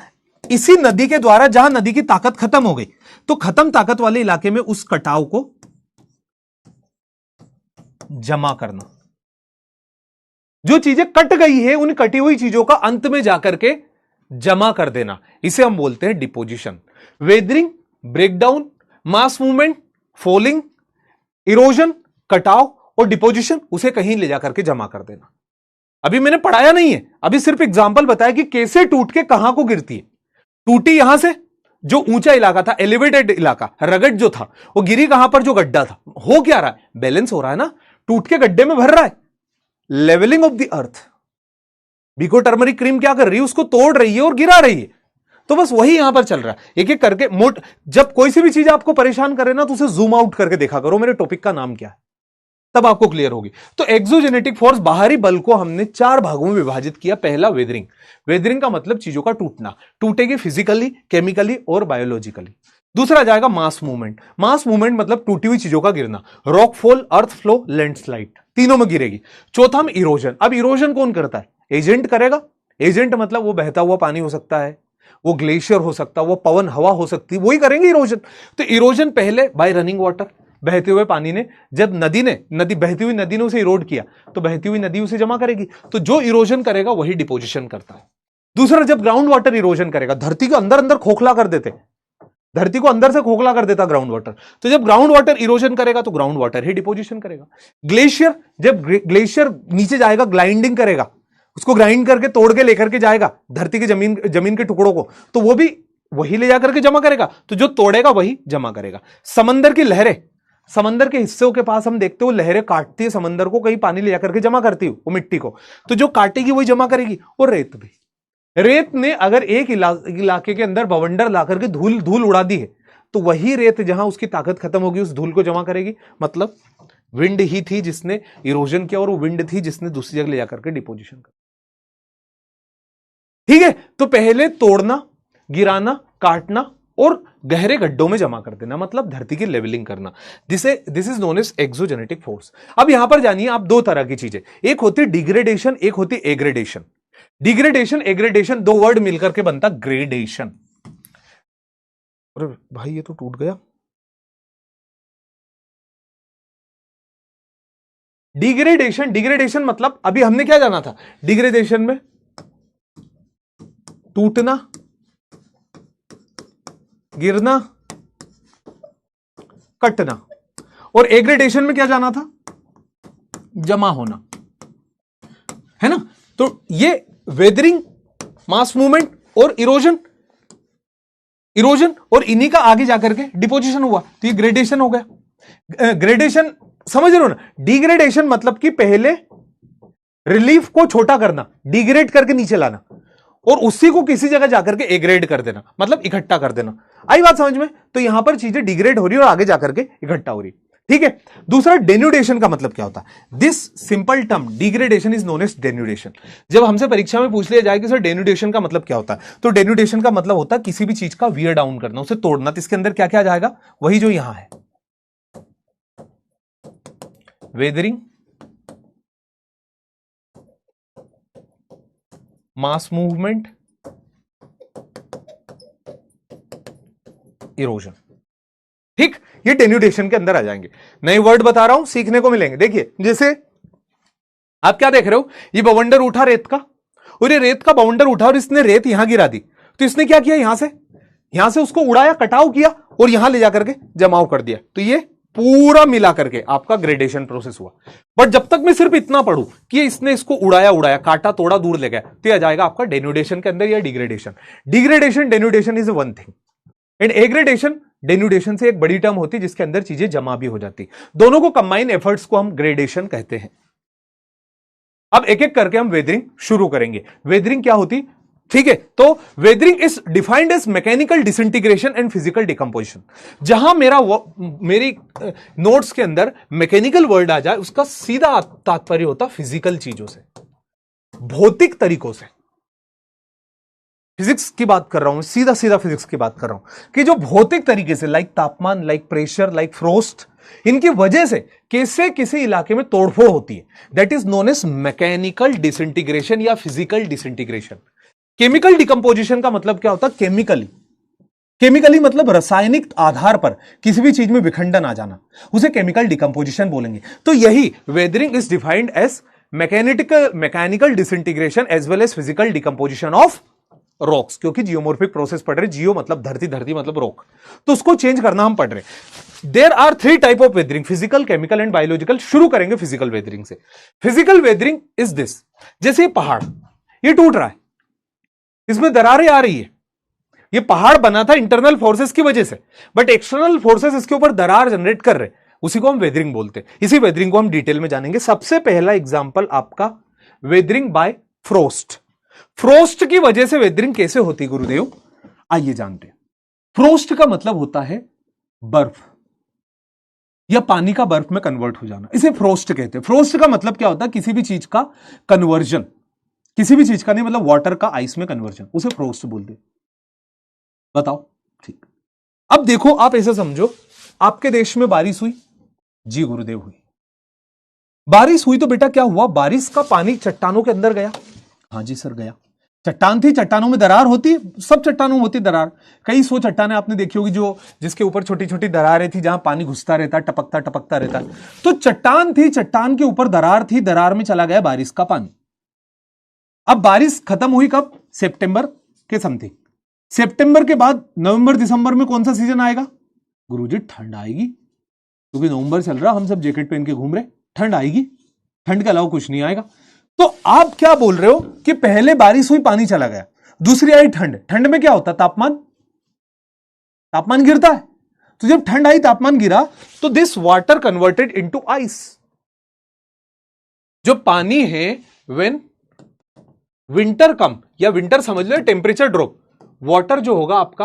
इसी नदी के द्वारा, जहां नदी की ताकत खत्म हो गई, तो खत्म ताकत वाले इलाके में उस कटाव को जमा करना। जो चीजें कट गई है उन कटी हुई चीजों का अंत में जाकर के जमा कर देना, इसे हम बोलते हैं deposition. Weathering, breakdown, mass movement, falling, erosion, कटाव, और डिपोजिशन, उसे कहीं ले जाकर के जमा कर देना। अभी मैंने पढ़ाया नहीं है, अभी सिर्फ एग्जांपल बताया कि कैसे टूट के कहां को गिरती है। टूटी यहां से, जो ऊंचा इलाका था, एलिवेटेड इलाका, रगड़ जो था, वो गिरी कहां पर, जो गड्ढा था। हो क्या रहा है, बैलेंस हो रहा है ना, टूट के गड्ढे में भर रहा है, levelling of the earth. Vicco turmeric cream क्या कर रही है, उसको तोड़ रही है और गिरा रही है। तो बस वही यहां पर चल रहा है, एक एक करके। जब कोई सी भी चीज आपको परेशान करे ना, तो उसे जूम आउट करके देखा करो, मेरे टॉपिक का नाम क्या है, तब आपको क्लियर होगी। तो एक्सोजेनेटिक फोर्स, बाहरी बल को हमने चार भागों में विभाजित किया। पहला वेदरिंग। वेदरिंग का मतलब चीजों का टूटना, टूटेगी फिजिकली, केमिकली और बायोलॉजिकली। दूसरा जाएगा मास मूवमेंट। मास मूवमेंट मतलब टूटी हुई चीजों का गिरना, रॉक फॉल, अर्थ फ्लो, लैंडस्लाइड, तीनों में गिरेगी। चौथा में इरोजन। अब इरोजन कौन करता है, एजेंट करेगा। एजेंट मतलब वो बहता हुआ पानी हो सकता है, वो ग्लेशियर हो सकता है, वो पवन हवा हो सकती है, वही करेंगे इरोजन। तो इरोजन पहले बाय रनिंग वाटर, बहते हुए पानी ने, जब बहती हुई नदी ने उसे इरोड किया, तो बहती हुई नदी उसे जमा करेगी। तो जो इरोजन करेगा वही डिपोजिशन करता है। दूसरा, जब ग्राउंड वाटर इरोजन करेगा, धरती को अंदर अंदर खोखला कर देते, धरती को अंदर से खोखला कर देता ग्राउंड वाटर, तो जब ग्राउंड वाटर इरोजन करेगा तो ग्राउंड वाटर ही डिपोजिशन करेगा। ग्लेशियर, जब ग्लेशियर नीचे जाएगा, ग्लाइंडिंग करेगा, उसको ग्राइंड करके तोड़ के लेकर के जाएगा धरती के जमीन के टुकड़ों को, तो वो भी वही ले जाकर के जमा करेगा। तो जो तोड़ेगा वही जमा करेगा। समंदर की लहरें, समंदर के हिस्सों के पास हम देखते हो लहरें काटती है समंदर को, कहीं पानी ले जाकर के जमा करती है वो मिट्टी को, तो जो काटेगी वही जमा करेगी। और रेत भी, रेत ने अगर एक इलाके के अंदर बवंडर लाकर के धूल उड़ा दी है, तो वही रेत जहां उसकी ताकत खत्म होगी उस धूल को जमा करेगी। मतलब विंड ही थी जिसने इरोजन किया, और वो विंड थी जिसने दूसरी जगह ले जाकर के डिपोजिशन किया। ठीक है, तो पहले तोड़ना, गिराना, काटना और गहरे गड्ढों में जमा कर देना, मतलब धरती की लेवलिंग करना। This is known as exogenetic force. अब यहां पर जानिए आप दो तरह की चीजें, एक होती डिग्रेडेशन, एक होती एग्रेडेशन। डिग्रेडेशन एग्रेडेशन दो वर्ड मिलकर के बनता ग्रेडेशन। अरे भाई ये तो टूट गया। डिग्रेडेशन मतलब अभी हमने क्या जाना था, डिग्रेडेशन में टूटना, गिरना, कटना, और एग्रेडेशन में क्या जाना था, जमा होना, है ना। तो ये वेदरिंग, मास मूवमेंट और इरोजन और इन्हीं का आगे जाकर के डिपोजिशन हुआ, तो ये ग्रेडेशन हो गया। ग्रेडेशन समझ रहे हो ना। डिग्रेडेशन मतलब कि पहले रिलीफ को छोटा करना, डिग्रेड करके नीचे लाना, और उसी को किसी जगह जाकर के एग्रेड कर देना, मतलब इकट्ठा कर देना। आई बात समझ में। तो यहां पर चीजें डिग्रेड हो रही है और आगे जाकर के इकट्ठा हो रही है, ठीक है। दूसरा डेन्यूडेशन का मतलब क्या होता है। This simple term degradation is known as denudation. जब हमसे परीक्षा में पूछ लिया जाए कि सर डेन्यूडेशन का मतलब क्या होता है, तो डेन्यूडेशन का मतलब होता है किसी भी चीज का वियर डाउन करना, उसे तोड़ना। तो इसके अंदर क्या क्या जाएगा, वही जो यहां है, वेदरिंग, मास मूवमेंट, इरोजन, ठीक। ये डेन्यूडेशन के अंदर आ जाएंगे। नए वर्ड बता रहा हूं, सीखने को मिलेंगे। देखिए जैसे आप क्या देख रहे हो, ये बवंडर उठा रेत का, और ये रेत का बवंडर उठा और इसने रेत यहां गिरा दी। तो इसने क्या किया, यहां से उसको उड़ाया, कटाव किया और यहां ले जाकर के जमाव कर दिया। तो ये पूरा मिला करके आपका ग्रेडेशन प्रोसेस हुआ। बट जब तक मैं सिर्फ इतना पढ़ूं कि इसने इसको उड़ाया, काटा, तोड़ा, दूर ले गया, तो यह आ जाएगा आपका डेन्यूडेशन के अंदर या degradation. Degradation denudation is one thing, and aggradation denudation से एक बड़ी टर्म होती है जिसके अंदर चीजें जमा भी हो जाती। दोनों को कंबाइन एफर्ट्स को हम ग्रेडेशन कहते हैं। अब एक एक करके हम वेदरिंग शुरू करेंगे। वेदरिंग क्या होती, ठीक है। तो weathering is defined as mechanical disintegration and physical decomposition. जहां मेरी नोट्स के अंदर मैकेनिकल वर्ड आ जाए, उसका सीधा तात्पर्य होता फिजिकल चीजों से, भौतिक तरीकों से। फिजिक्स की बात कर रहा हूं, सीधा सीधा फिजिक्स की बात कर रहा हूं कि जो भौतिक तरीके से, लाइक तापमान, लाइक प्रेशर, लाइक फ्रोस्ट, इनकी वजह से कैसे किसी इलाके में तोड़फोड़ होती है, that is known as mechanical disintegration या फिजिकल डिसइंटीग्रेशन। केमिकल डिकम्पोजिशन का मतलब क्या होता है, केमिकली मतलब रासायनिक आधार पर किसी भी चीज में विखंडन आ जाना, उसे केमिकल डिकम्पोजिशन बोलेंगे। तो यही weathering is defined as mechanical disintegration as well as physical decomposition of rocks, क्योंकि जियोमॉर्फिक प्रोसेस पढ़ रहे, जियो मतलब धरती, धरती मतलब रॉक, तो उसको चेंज करना हम पढ़ रहे। There are 3 type of weathering, physical, chemical and biological. शुरू करेंगे फिजिकल वेदरिंग से। फिजिकल वेदरिंग इज दिस, जैसे पहाड़ ये टूट रहा है, इसमें दरारें आ रही है, ये पहाड़ बना था इंटरनल फोर्सेस की वजह से, बट एक्सटर्नल फोर्सेस इसके ऊपर दरार जनरेट कर रहे, उसी को हम वेदरिंग बोलते हैं। इसी वेदरिंग को हम डिटेल में जानेंगे। सबसे पहला एग्जांपल आपका वेदरिंग बाय फ्रोस्ट। फ्रोस्ट की वजह से वेदरिंग कैसे होती गुरुदेव, आइए जानते हैं। फ्रोस्ट का मतलब होता है बर्फ या पानी का बर्फ में कन्वर्ट हो जाना, इसे फ्रोस्ट कहते हैं। फ्रोस्ट का मतलब क्या होता है, किसी भी चीज का कन्वर्जन, किसी भी चीज का नहीं, मतलब वाटर का आइस में कन्वर्जन, उसे फ्रोस्ट बोलते। बताओ, ठीक। अब देखो, आप ऐसे समझो, आपके देश में बारिश हुई, जी गुरुदेव हुई। बारिश हुई तो बेटा क्या हुआ, बारिश का पानी चट्टानों के अंदर गया, हाँ जी सर गया। चट्टान थी, चट्टानों में दरार होती, सब चट्टानों में होती दरार। कई 100 चट्टानें आपने देखी होगी जो जिसके ऊपर छोटी छोटी दरारें थी, जहां पानी घुसता रहता, टपकता रहता। तो चट्टान थी, चट्टान के ऊपर दरार थी, दरार में चला गया बारिश का पानी। अब बारिश खत्म हुई कब, सितंबर के समथिंग। सितंबर के बाद नवंबर दिसंबर में कौन सा सीजन आएगा गुरुजी, ठंड आएगी, क्योंकि नवंबर चल रहा, हम सब जैकेट पहन के घूम रहे, ठंड आएगी, ठंड के अलावा कुछ नहीं आएगा। तो आप क्या बोल रहे हो कि पहले बारिश हुई, पानी चला गया, दूसरी आई ठंड, ठंड में क्या होता है, तापमान गिरता है। तो जब ठंड आई, तापमान गिरा, तो this water converted into ice. जो पानी है, व्हेन विंटर कम, या विंटर समझ लो, टेम्परेचर ड्रॉप, वाटर जो होगा आपका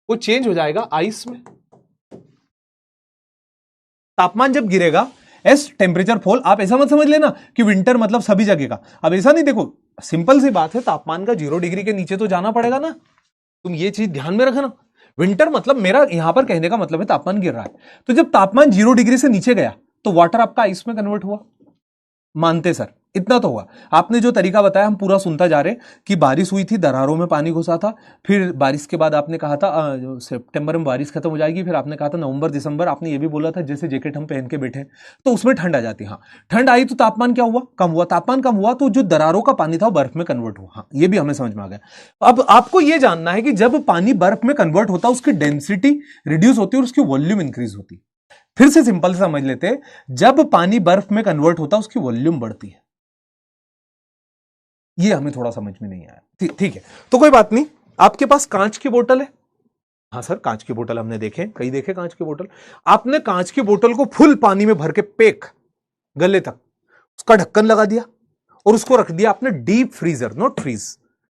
वो चेंज हो जाएगा आइस में। तापमान जब गिरेगा, एस टेम्परेचर फॉल। आप ऐसा मत समझ लेना कि विंटर मतलब सभी जगह का, अब ऐसा नहीं। देखो सिंपल सी बात है, तापमान का 0 डिग्री के नीचे तो जाना पड़ेगा ना, तुम ये चीज ध्यान में रखना। विंटर मतलब, मेरा यहां पर कहने का मतलब है तापमान गिर रहा है। तो जब तापमान 0 डिग्री से नीचे गया तो वाटर आपका आइस में कन्वर्ट हुआ, मानते सर? इतना तो हुआ। आपने जो तरीका बताया हम पूरा सुनता जा रहे कि बारिश हुई थी, दरारों में पानी घुसा था, फिर बारिश के बाद आपने कहा था सितंबर में बारिश खत्म हो जाएगी, फिर आपने कहा था नवंबर दिसंबर, आपने ये भी बोला था जैसे जैकेट हम पहन के बैठे तो उसमें ठंड आ जाती। हाँ, ठंड आई तो तापमान क्या हुआ? कम हुआ। तापमान कम हुआ तो जो दरारों का पानी था वो बर्फ में कन्वर्ट हुआ। हाँ, ये भी हमें समझ में आ गया। अब आपको ये जानना है कि जब पानी बर्फ में कन्वर्ट होता है उसकी डेंसिटी रिड्यूस होती है और उसकी वॉल्यूम इंक्रीज होती है। फिर से सिंपल समझ लेते हैं, जब पानी बर्फ में कन्वर्ट होता है उसकी वॉल्यूम बढ़ती है। ये हमें थोड़ा समझ में नहीं आया, ठीक है, तो कोई बात नहीं। आपके पास कांच की बोतल है? हाँ सर, कांच की बोतल हमने देखे, कई देखे कांच की बोतल। आपने कांच की बोतल को फुल पानी में भर के पैक गले तक, उसका ढक्कन लगा दिया और उसको रख दिया आपने deep freezer, not freeze,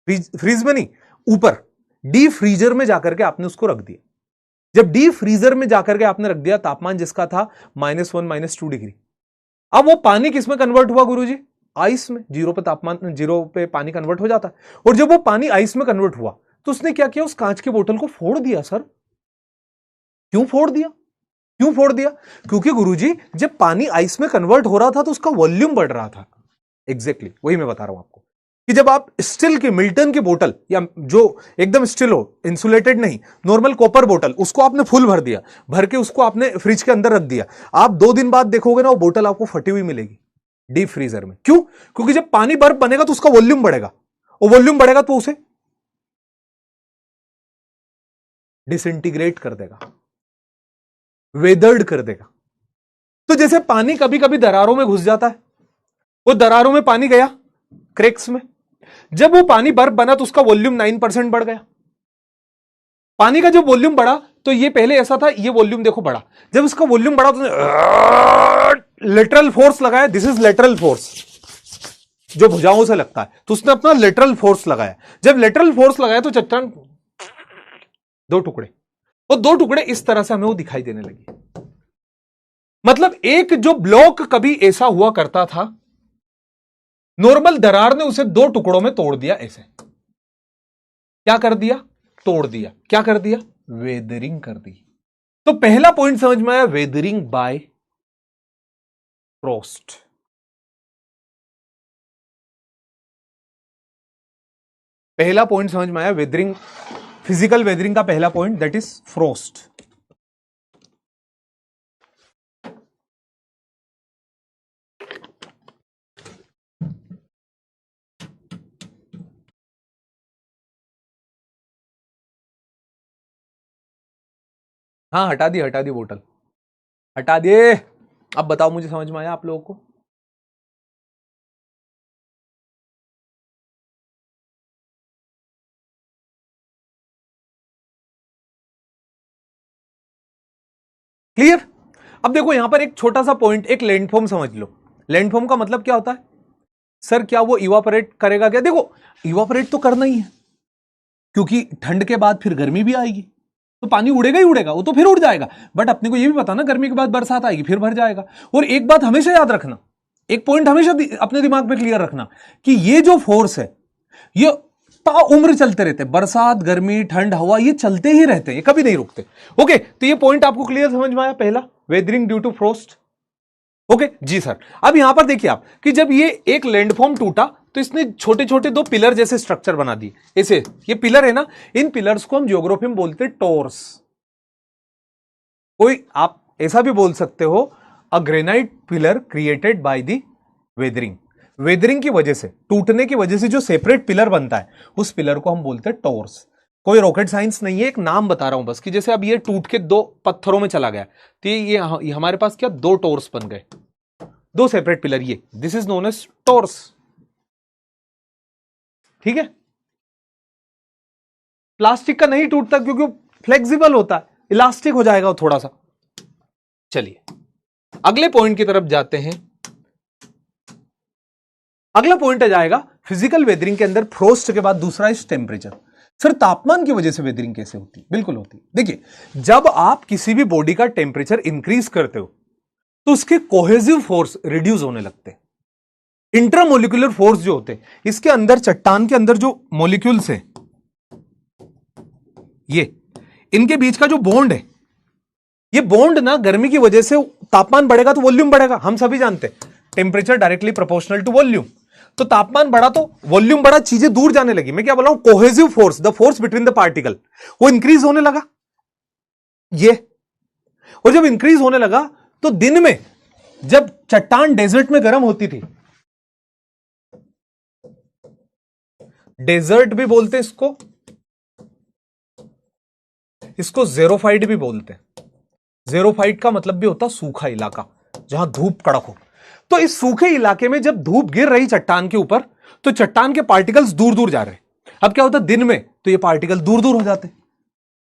freeze में नहीं, ऊपर डीप फ्रीजर में जाकर के आपने उसको रख दिया। जब डीप फ्रीजर में जाकर के आपने रख दिया, तापमान जिसका था -1 -2 डिग्री, अब वो पानी किस में कन्वर्ट हुआ गुरुजी? आइस में। 0 पे तापमान, 0 पे पानी कन्वर्ट हो जाता है। और जब वो पानी आइस में कन्वर्ट हुआ तो उसने क्या किया? उस कांच की बोतल को फोड़ दिया। सर क्यों फोड़ दिया? क्यों फोड़ दिया? क्योंकि गुरुजी जब पानी आइस में कन्वर्ट हो रहा था तो उसका वॉल्यूम बढ़ रहा था। एग्जैक्टली वही मैं बता रहा हूं आपको कि जब आप स्टील की, मिल्टन की बोतल, या जो एकदम स्टील हो, इंसुलेटेड नहीं, नॉर्मल कॉपर बोतल, उसको आपने फुल भर दिया, भर के उसको आपने फ्रिज के अंदर रख दिया, आप 2 दिन बाद देखोगे ना वो बोतल आपको फटी हुई मिलेगी डीप फ्रीजर में। क्यों? क्योंकि जब पानी बर्फ बनेगा तो उसका वॉल्यूम बढ़ेगा, और वॉल्यूम बढ़ेगा तो उसे डिसइंटीग्रेट कर देगा, वेदर्ड कर देगा। तो जैसे पानी कभी कभी दरारों में घुस जाता है, वो दरारों में पानी गया क्रैक्स में, जब वो पानी बर्फ बना तो उसका वॉल्यूम 9% बढ़ गया। पानी का जब वॉल्यूम बढ़ा तो ये पहले ऐसा था, ये वॉल्यूम देखो बढ़ा, जब उसका वॉल्यूम बढ़ा तो लेटरल फोर्स लगाया, दिस इज लेटरल फोर्स, जो भुजाओं से लगता है, तो उसने अपना लेटरल फोर्स लगाया। जब लेटरल फोर्स लगाया तो चट्टान 2 टुकड़े, वो 2 टुकड़े इस तरह से हमें वो दिखाई देने लगे। मतलब एक जो ब्लॉक कभी ऐसा हुआ करता था, नॉर्मल दरार ने उसे 2 टुकड़ों में तोड़ दिया। ऐसे क्या कर दिया? तोड़ दिया। क्या कर दिया? वेदरिंग कर दी। तो पहला पॉइंट समझ में आया, वेदरिंग बाय फ्रॉस्ट। पहला पॉइंट समझ में आया, वेदरिंग, फिजिकल वेदरिंग का पहला पॉइंट, दैट इज फ्रॉस्ट। हाँ, हटा दी बोतल, हटा दिए। अब बताओ मुझे समझ में आया आप लोगों को? क्लियर? अब देखो यहां पर एक छोटा सा पॉइंट, एक लैंडफॉर्म समझ लो। लैंडफॉर्म का मतलब क्या होता है? सर क्या वो इवापोरेट करेगा क्या? देखो इवापोरेट तो करना ही है, क्योंकि ठंड के बाद फिर गर्मी भी आएगी, तो पानी उड़ेगा ही उड़ेगा, वो तो फिर उड़ जाएगा। बट अपने को ये भी पता ना, गर्मी के बाद बरसात आएगी, फिर भर जाएगा। और एक बात हमेशा याद रखना, एक पॉइंट हमेशा अपने दिमाग में क्लियर रखना, कि ये जो फोर्स है ये उम्र चलते रहते हैं। बरसात, गर्मी, ठंड, हवा, ये चलते ही रहते हैं, ये कभी नहीं रुकते। ओके, तो ये पॉइंट आपको क्लियर समझ में आया? पहला, weathering due to frost. Okay जी सर। अब यहां पर देखिए आप कि जब ये एक लैंडफॉर्म टूटा तो इसने छोटे छोटे 2 पिलर जैसे स्ट्रक्चर बना दिए। ऐसे ये पिलर है ना, इन पिलर्स को हम ज्योग्राफी में बोलते हैं टोर्स। कोई आप ऐसा भी बोल सकते हो, a granite pillar created by the weathering. Weathering की वजह से, टूटने की वजह से जो सेपरेट पिलर बनता है, उस पिलर को हम बोलते हैं टोर्स। कोई रॉकेट साइंस नहीं है, एक नाम बता रहा हूं बस, कि जैसे अब ये टूट के 2 पत्थरों में चला गया, तो ये हमारे पास क्या 2 टोर्स बन गए, 2 सेपरेट पिलर, ये दिस इज नोन एज टोर्स। ठीक है? प्लास्टिक का नहीं टूटता क्योंकि फ्लेक्सिबल होता है, इलास्टिक हो जाएगा वो थोड़ा सा। चलिए अगले पॉइंट की तरफ जाते हैं। अगला पॉइंट आ जाएगा फिजिकल वेदरिंग के अंदर, फ्रोस्ट के बाद दूसरा इज टेम्परेचर। सर तापमान की वजह से वेदरिंग कैसे होती है? बिल्कुल होती है। देखिए जब आप किसी भी बॉडी का टेम्परेचर इंक्रीज करते हो तो उसके कोहेसिव फोर्स रिड्यूस होने लगते हैं। इंट्रामोलिकुलर फोर्स जो होते हैं, इसके अंदर, चट्टान के अंदर जो मॉलिक्यूल्स हैं, ये इनके बीच का जो बॉन्ड है, ये बॉन्ड ना गर्मी की वजह से तापमान बढ़ेगा तो वॉल्यूम बढ़ेगा, हम सभी जानते हैं temperature directly proportional to volume. तो तापमान बढ़ा तो वॉल्यूम बढ़ा, चीजें दूर जाने लगी। मैं क्या बोल रहा हूं, cohesive force, the force between the particle, वो इंक्रीज होने लगा ये। और जब इंक्रीज होने लगा तो दिन में जब चट्टान डेजर्ट में गर्म होती थी, डेजर्ट भी बोलते इसको, इसको ज़ेरोफाइट भी बोलते हैं। ज़ेरोफाइट का मतलब भी होता सूखा इलाका, जहां धूप कड़क हो। तो इस सूखे इलाके में जब धूप गिर रही चट्टान के ऊपर, तो चट्टान के पार्टिकल्स दूर दूर जा रहे। अब क्या होता, दिन में तो ये पार्टिकल दूर दूर हो जाते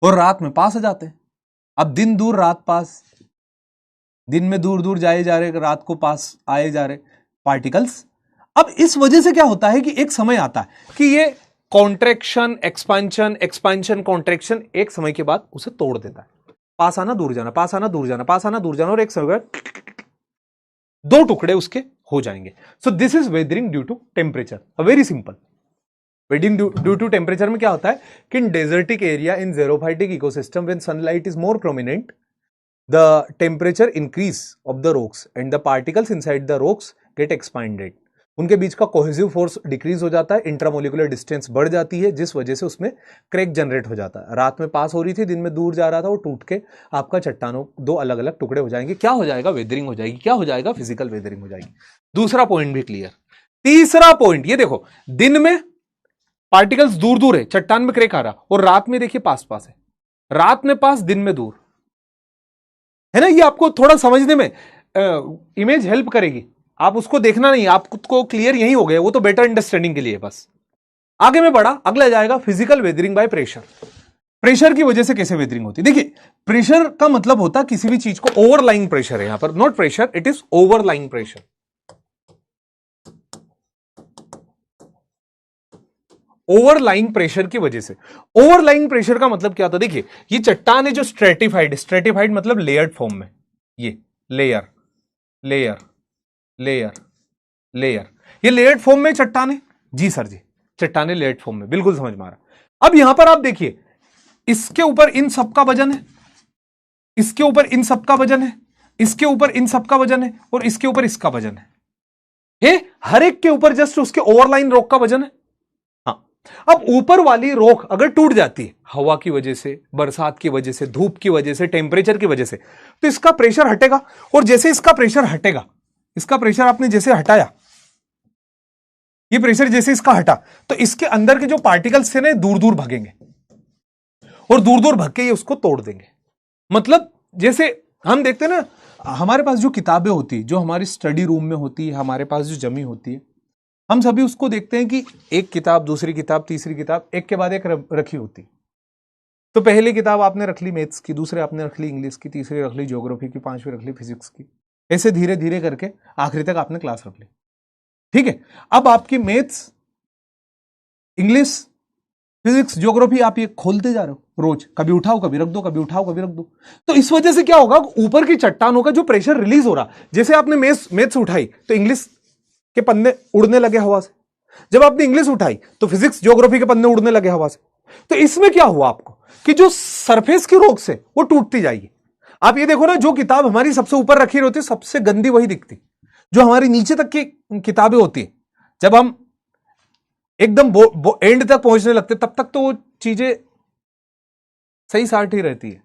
और रात में पास आ जाते। अब दिन दूर रात पास, दिन में दूर दूर जाए जा रहे, रात को पास आए जा रहे पार्टिकल्स। अब इस वजह से क्या होता है कि एक समय आता है कि ये कॉन्ट्रैक्शन एक्सपेंशन, एक्सपेंशन कॉन्ट्रैक्शन, एक समय के बाद उसे तोड़ देता है। पास आना दूर जाना, पास आना दूर जाना, पास आना दूर जाना, और एक समय दो टुकड़े उसके हो जाएंगे। So this is weathering due to temperature, very simple. Weathering due to temperature में क्या होता है कि in desertic area, in xerophytic ecosystem, when sunlight is more prominent, the temperature increase of the rocks and the particles inside the rocks get expanded. उनके बीच का cohesive force decrease हो जाता है, इंट्रामोलिकुलर डिस्टेंस बढ़ जाती है, जिस वजह से उसमें क्रैक जनरेट हो जाता है। रात में पास हो रही थी, दिन में दूर जा रहा था, वो टूट के आपका चट्टानों दो अलग अलग टुकड़े हो जाएंगे। क्या हो जाएगा, वेदरिंग हो जाएगी। क्या हो जाएगा, फिजिकल वेदरिंग हो जाएगी। दूसरा पॉइंट भी क्लियर। तीसरा पॉइंट ये देखो, दिन में पार्टिकल्स दूर दूर है, चट्टान में क्रैक आ रहा, और रात में देखिए पास पास है। रात में पास, दिन में दूर है ना। ये आपको थोड़ा समझने में इमेज हेल्प करेगी, आप उसको देखना नहीं, आपको क्लियर यही हो गया, वो तो बेटर अंडरस्टैंडिंग के लिए बस। आगे में बढ़ा, अगला जाएगा physical weathering by pressure. Pressure की वजह से कैसे वेदरिंग होती है, देखिए प्रेशर का मतलब होता है किसी भी चीज को, ओवरलाइंग प्रेशर है यहां पर, not pressure, it is overlying pressure. Overlying pressure की वजह से। ओवरलाइंग प्रेशर का मतलब क्या होता है, देखिए ये चट्टान है जो स्ट्रेटिफाइड, स्ट्रेटिफाइड मतलब लेयर्ड फॉर्म में, ये लेयर लेयर लेयर लेयर, ये लेयर्ड फॉर्म में चट्टान है। जी सर जी, चट्टान लेयर्ड फॉर्म में, बिल्कुल समझ में आ रहा। अब यहां पर आप देखिए, इसके ऊपर इन सब का वजन है, इसके ऊपर इन सब का वजन है, इसके ऊपर इन सब का वजन है, और इसके ऊपर इसका वजन है। हर एक के ऊपर जस्ट उसके ओवरलाइन रॉक का वजन है। अब ऊपर वाली रॉक अगर टूट जाती है हवा की वजह से, बरसात की वजह से, धूप की वजह से, टेम्परेचर की वजह से, तो इसका प्रेशर हटेगा। और जैसे इसका प्रेशर हटेगा, इसका प्रेशर आपने जैसे हटाया, ये प्रेशर जैसे इसका हटा, तो इसके अंदर के जो पार्टिकल्स थे ना दूर दूर भागेंगे, और दूर दूर भाग के ये उसको तोड़ देंगे। मतलब जैसे हम देखते हैं ना, हमारे पास जो किताबें होती, जो हमारी स्टडी रूम में होती है, हमारे पास जो जमी होती है, हम सभी उसको देखते हैं कि एक किताब, दूसरी किताब, तीसरी किताब, एक के बाद एक रखी होती। तो पहली किताब आपने रख ली मैथ्स की, दूसरी आपने रख ली इंग्लिश की, तीसरी रख ली ज्योग्राफी की, पांचवी रख ली फिजिक्स की, ऐसे धीरे धीरे करके आखिरी तक आपने क्लास रख ली। ठीक है, अब आपकी मैथ्स, इंग्लिश, फिजिक्स, ज्योग्राफी आप ये खोलते जा रहे हो रोज, कभी उठाओ कभी रख दो, कभी उठाओ कभी रख दो। तो इस वजह से क्या होगा, ऊपर की चट्टानों का जो प्रेशर रिलीज हो रहा, जैसे आपने मैथ्स उठाई तो इंग्लिश के पन्ने उड़ने लगे हवा से, जब आपने इंग्लिश उठाई तो फिजिक्स ज्योग्राफी के पन्ने उड़ने लगे हवा से। तो इसमें क्या हुआ आपको कि जो सरफेस की रॉक्स है वो टूटती जाएगी। आप ये देखो ना, जो किताब हमारी सबसे ऊपर रखी होती है सबसे गंदी वही दिखती, जो हमारी नीचे तक की किताबें होती है, जब हम एकदम एंड तक पहुंचने लगते तब तक तो वो चीजें सही साठ ही रहती है।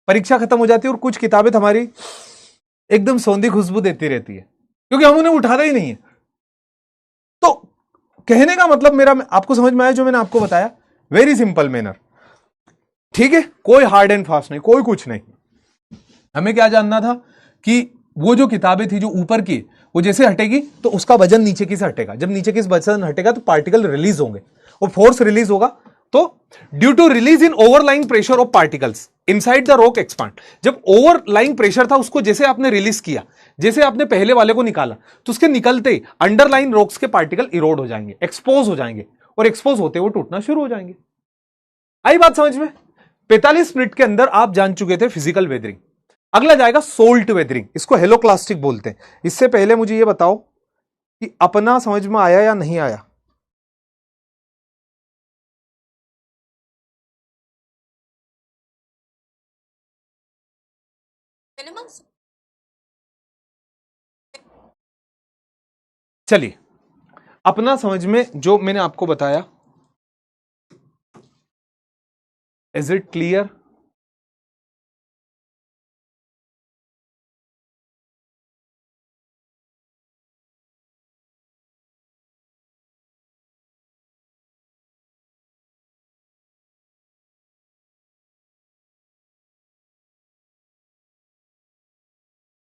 परीक्षा खत्म हो जाती है और कुछ किताबें हमारी एकदम सौंधी खुशबू देती रहती है, क्योंकि हम उन्हें उठाते ही नहीं है। तो कहने का मतलब मेरा, आपको समझ में आया जो मैंने आपको बताया, वेरी सिंपल मैनर। ठीक है, कोई हार्ड एंड फास्ट नहीं, कोई कुछ नहीं। हमें क्या जानना था कि वो जो किताबें थी जो ऊपर की, वो जैसे हटेगी तो उसका वजन नीचे की से हटेगा, जब नीचे की वजन हटेगा तो पार्टिकल रिलीज होंगे और फोर्स रिलीज होगा। तो due to release in overlying pressure of particles inside the rock expand, जब ओवरलाइंग प्रेशर था उसको जैसे आपने रिलीज किया, जैसे आपने पहले वाले को निकाला, तो उसके निकलते अंडरलाइन रॉक्स के पार्टिकल इरोड हो जाएंगे, एक्सपोज हो जाएंगे, और एक्सपोज होते हुए टूटना शुरू हो जाएंगे। आई बात समझ में? 45 मिनट के अंदर आप जान चुके थे फिजिकल वेदरिंग। अगला जाएगा सोल्ट वेदरिंग, इसको हेलोक्लास्टिक बोलते हैं। इससे पहले मुझे यह बताओ कि अपना समझ में आया या नहीं आया? चलिए, अपना समझ में जो मैंने आपको बताया, इज इट क्लियर?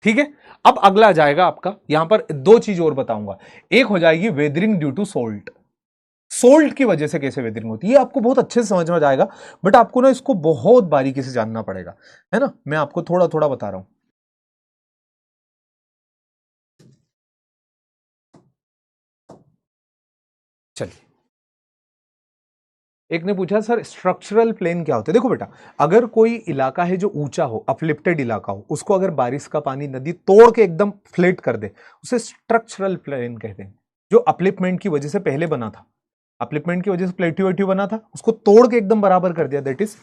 ठीक है, अब अगला आ जाएगा आपका, यहां पर दो चीज और बताऊंगा। एक हो जाएगी weathering due to salt. Salt की वजह से कैसे वेदरिंग होती है, ये आपको बहुत अच्छे से समझ में आ जाएगा, बट आपको ना इसको बहुत बारीकी से जानना पड़ेगा, है ना। मैं आपको थोड़ा थोड़ा बता रहा हूं। चलिए, एक ने पूछा सर स्ट्रक्चरल प्लेन क्या होते हैं। देखो बेटा, अगर कोई इलाका है जो ऊंचा हो, अपलिफ्टेड इलाका हो, उसको अगर बारिश का पानी नदी तोड़ के एकदम फ्लेट कर दे, उसे स्ट्रक्चरल प्लेन कहते हैं। जो अपलिपमेंट की वजह से पहले बना था, अपलिपमेंट की वजह से प्लेट्यू वेट्यू बना था, उसको तोड़ के एकदम बराबर कर दिया, दैट इज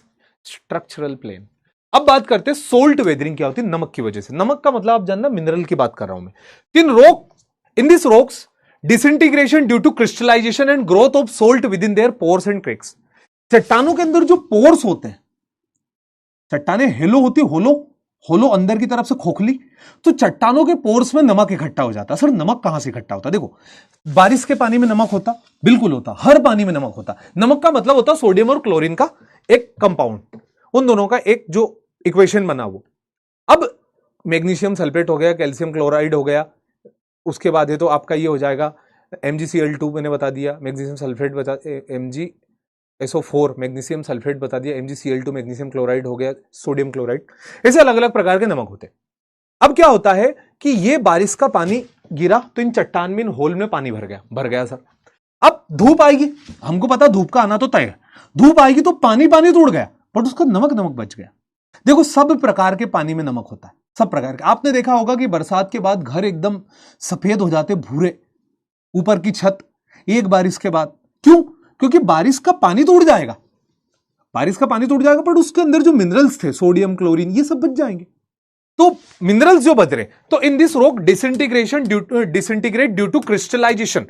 स्ट्रक्चरल प्लेन। अब बात करते हैं सोल्ट वेदरिंग क्या होती है, नमक की वजह से। नमक का मतलब आप जानना, मिनरल की बात कर रहा हूं मैं। In rock, in this rocks disintegration due to crystallisation and growth of salt within their pores and cracks. चट्टानों के अंदर जो पोर्स होते हैं, चट्टाने हेलो होती, होलो, होलो अंदर की तरफ से खोखली, तो चट्टानों के पोर्स में नमक इकट्ठा हो जाता है। सर नमक कहां से इकट्ठा होता है? देखो, बारिश के पानी में नमक होता, बिल्कुल होता, हर पानी में नमक होता। नमक का मतलब होता सोडियम और क्लोरीन का एक कंपाउंड, उन दोनों का एक जो इक्वेशन बना वो। अब मैग्नीशियम सल्फेट हो गया, कैल्शियम क्लोराइड हो गया, उसके बाद है तो आपका ये हो जाएगा MgCl2, मैंने बता दिया, मैग्नीशियम सल्फेट बता, MgSO4 मैग्नीशियम सल्फेट बता दिया, MgCl2 मैग्नीशियम क्लोराइड हो गया, सोडियम क्लोराइड, ऐसे अलग अलग प्रकार के नमक होते हैं। अब क्या होता है कि ये बारिश का पानी गिरा तो इन चट्टान में, इन होल में पानी भर गया सर। अब धूप आएगी, हमको पता धूप का आना तो तय है, धूप आएगी तो पानी पानी तो उड़ गया, बट उसका नमक नमक बच गया। देखो, सब प्रकार के पानी में नमक होता है, सब प्रकार के। आपने देखा होगा कि बरसात के बाद घर एकदम सफेद हो जाते, भूरे, ऊपर की छत, एक बारिश के बाद। क्यों? क्योंकि बारिश का पानी तो उड़ जाएगा, बारिश का पानी तो उड़ जाएगा, बट उसके अंदर जो मिनरल्स थे, सोडियम क्लोरीन, ये सब बच जाएंगे। तो मिनरल्स जो बच रहे, तो in this rock disintegrate due to crystallisation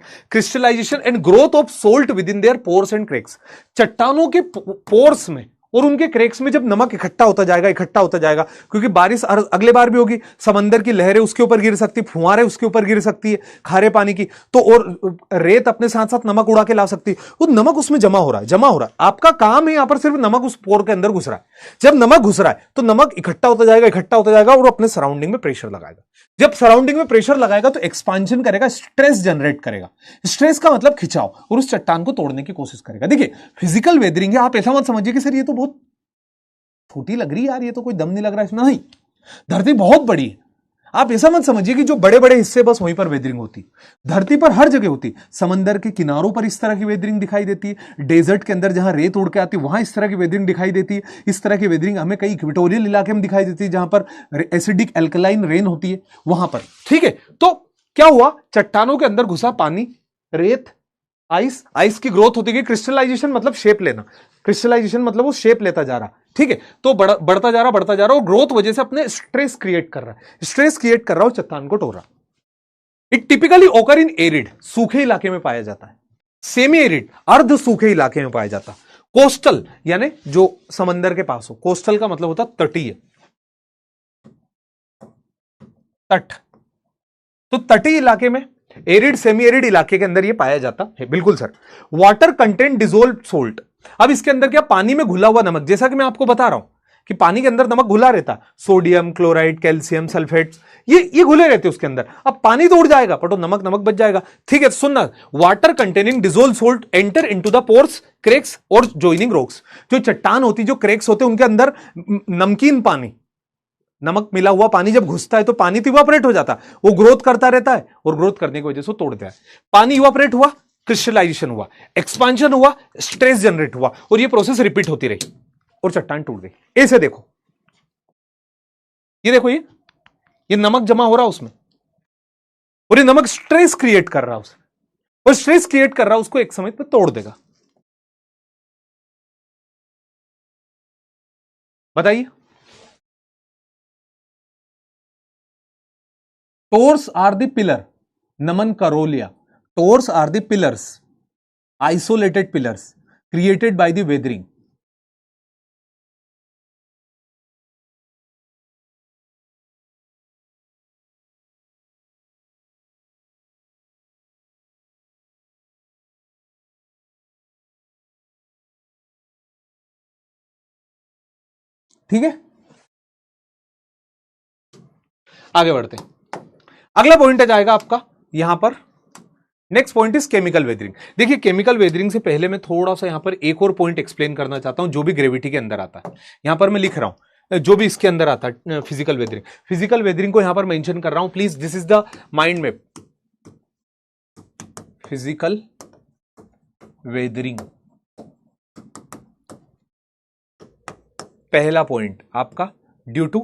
and growth of salt within their pores and cracks. चट्टानों के पोर्स में और उनके क्रेक्स में जब नमक इकट्ठा होता जाएगा, इकट्ठा होता जाएगा, क्योंकि बारिश अगले बार भी होगी, समंदर की लहरें उसके ऊपर गिर सकती, फुहारें उसके ऊपर गिर सकती है खारे पानी की, तो और रेत अपने साथ साथ नमक उड़ा के ला सकती है, वो नमक उसमें जमा हो रहा है, जमा हो रहा है। आपका काम है यहां पर सिर्फ नमक उस पोर के अंदर घुस रहा है। जब नमक घुस रहा है तो नमक इकट्ठा होता जाएगा, इकट्ठा होता जाएगा, और अपने सराउंडिंग में प्रेशर लगाएगा। जब सराउंडिंग में प्रेशर लगाएगा तो एक्सपांशन करेगा, स्ट्रेस जनरेट करेगा। स्ट्रेस का मतलब खिंचाव, और उस चट्टान को तोड़ने की कोशिश करेगा। देखिए, फिजिकल वेदरिंग है, आप ऐसा मत समझिए कि सर ये तो बहुत छोटी लग रही है यार, ये तो कोई दम नहीं लग रहा है इसमें। नहीं, धरती बहुत बड़ी है। आप ऐसा मत समझिए कि जो बड़े बड़े हिस्से बस वहीं पर वेदरिंग होती, धरती पर हर जगह होती। समंदर के किनारों पर इस तरह की वेदरिंग दिखाई देती है, डेजर्ट के अंदर जहां रेत उड़ के आती है वहां इस तरह की वेदरिंग दिखाई देती है। इस तरह की वेदरिंग हमें कई इक्वेटोरियल इलाके में दिखाई देती है, जहां पर एसिडिक एल्कलाइन रेन होती है, वहां पर। ठीक है, तो क्या हुआ, चट्टानों के अंदर घुसा पानी, रेत, आइस, आइस की ग्रोथ होती गई। क्रिस्टलाइजेशन मतलब शेप लेना, क्रिस्टलाइजेशन मतलब वो शेप लेता जा रहा। ठीक है, तो बढ़ता जा रहा, बढ़ता जा रहा, और ग्रोथ वजह से अपने स्ट्रेस क्रिएट कर रहा है, स्ट्रेस क्रिएट कर रहा हो, चट्टान को तोड़ रहा। इट टिपिकली ओकर इन एरिड, सूखे इलाके में पाया जाता है। सेमी एरिड, अर्ध सूखे इलाके में पाया जाता है। कोस्टल यानी जो समंदर के पास हो, कोस्टल का मतलब होता तटीय, तट, तो तटीय इलाके में, एरिड सेमी एरिड इलाके के अंदर ये पाया जाता है। बिल्कुल sir. Water content dissolve salt, अब इसके अंदर क्या, पानी में घुला हुआ नमक, जैसा कि मैं आपको बता रहा हूं कि पानी के अंदर नमक घुला रहता, सोडियम क्लोराइड, कैल्शियम सल्फेट, ये घुले रहते उसके अंदर। अब पानी तो उड़ जाएगा, पर तो नमक नमक बच जाएगा। ठीक है, सुनना, water containing dissolve salt enter into the pores, cracks और जॉइनिंग रॉक्स। जो चट्टान होती, जो क्रेक्स होते, उनके अंदर नमकीन पानी, नमक मिला हुआ पानी जब घुसता है तो पानी तो इवापोरेट हो जाता, वो ग्रोथ करता रहता है, और ग्रोथ करने की वजह से तोड़ देता है। पानी इवापोरेट हुआ, क्रिस्टलाइजेशन हुआ, एक्सपांशन हुआ, स्ट्रेस जनरेट हुआ, और ये प्रोसेस रिपीट होती रही, और चट्टान टूट गई। ऐसे देखो, ये देखो, ये नमक जमा हो रहा उसमें, और ये नमक स्ट्रेस क्रिएट कर रहा उसमें, और स्ट्रेस क्रिएट कर रहा उसको एक समय पर तोड़ देगा। बताइए, pores are the pillar, Naman Karolia. Tores are the pillars, isolated pillars created by the weathering. ठीक है, आगे बढ़ते हैं. अगला पॉइंट आ जाएगा आपका यहां पर. Next point is chemical weathering. देखिए केमिकल वेदरिंग से पहले मैं थोड़ा सा यहां पर एक और पॉइंट एक्सप्लेन करना चाहता हूं जो भी ग्रेविटी के अंदर आता है. यहां पर मैं लिख रहा हूं जो भी इसके अंदर आता है फिजिकल वेदरिंग. फिजिकल वेदरिंग को यहां पर मेंशन कर रहा हूं. Please this is the mind map. Physical weathering पहला पॉइंट आपका ड्यू टू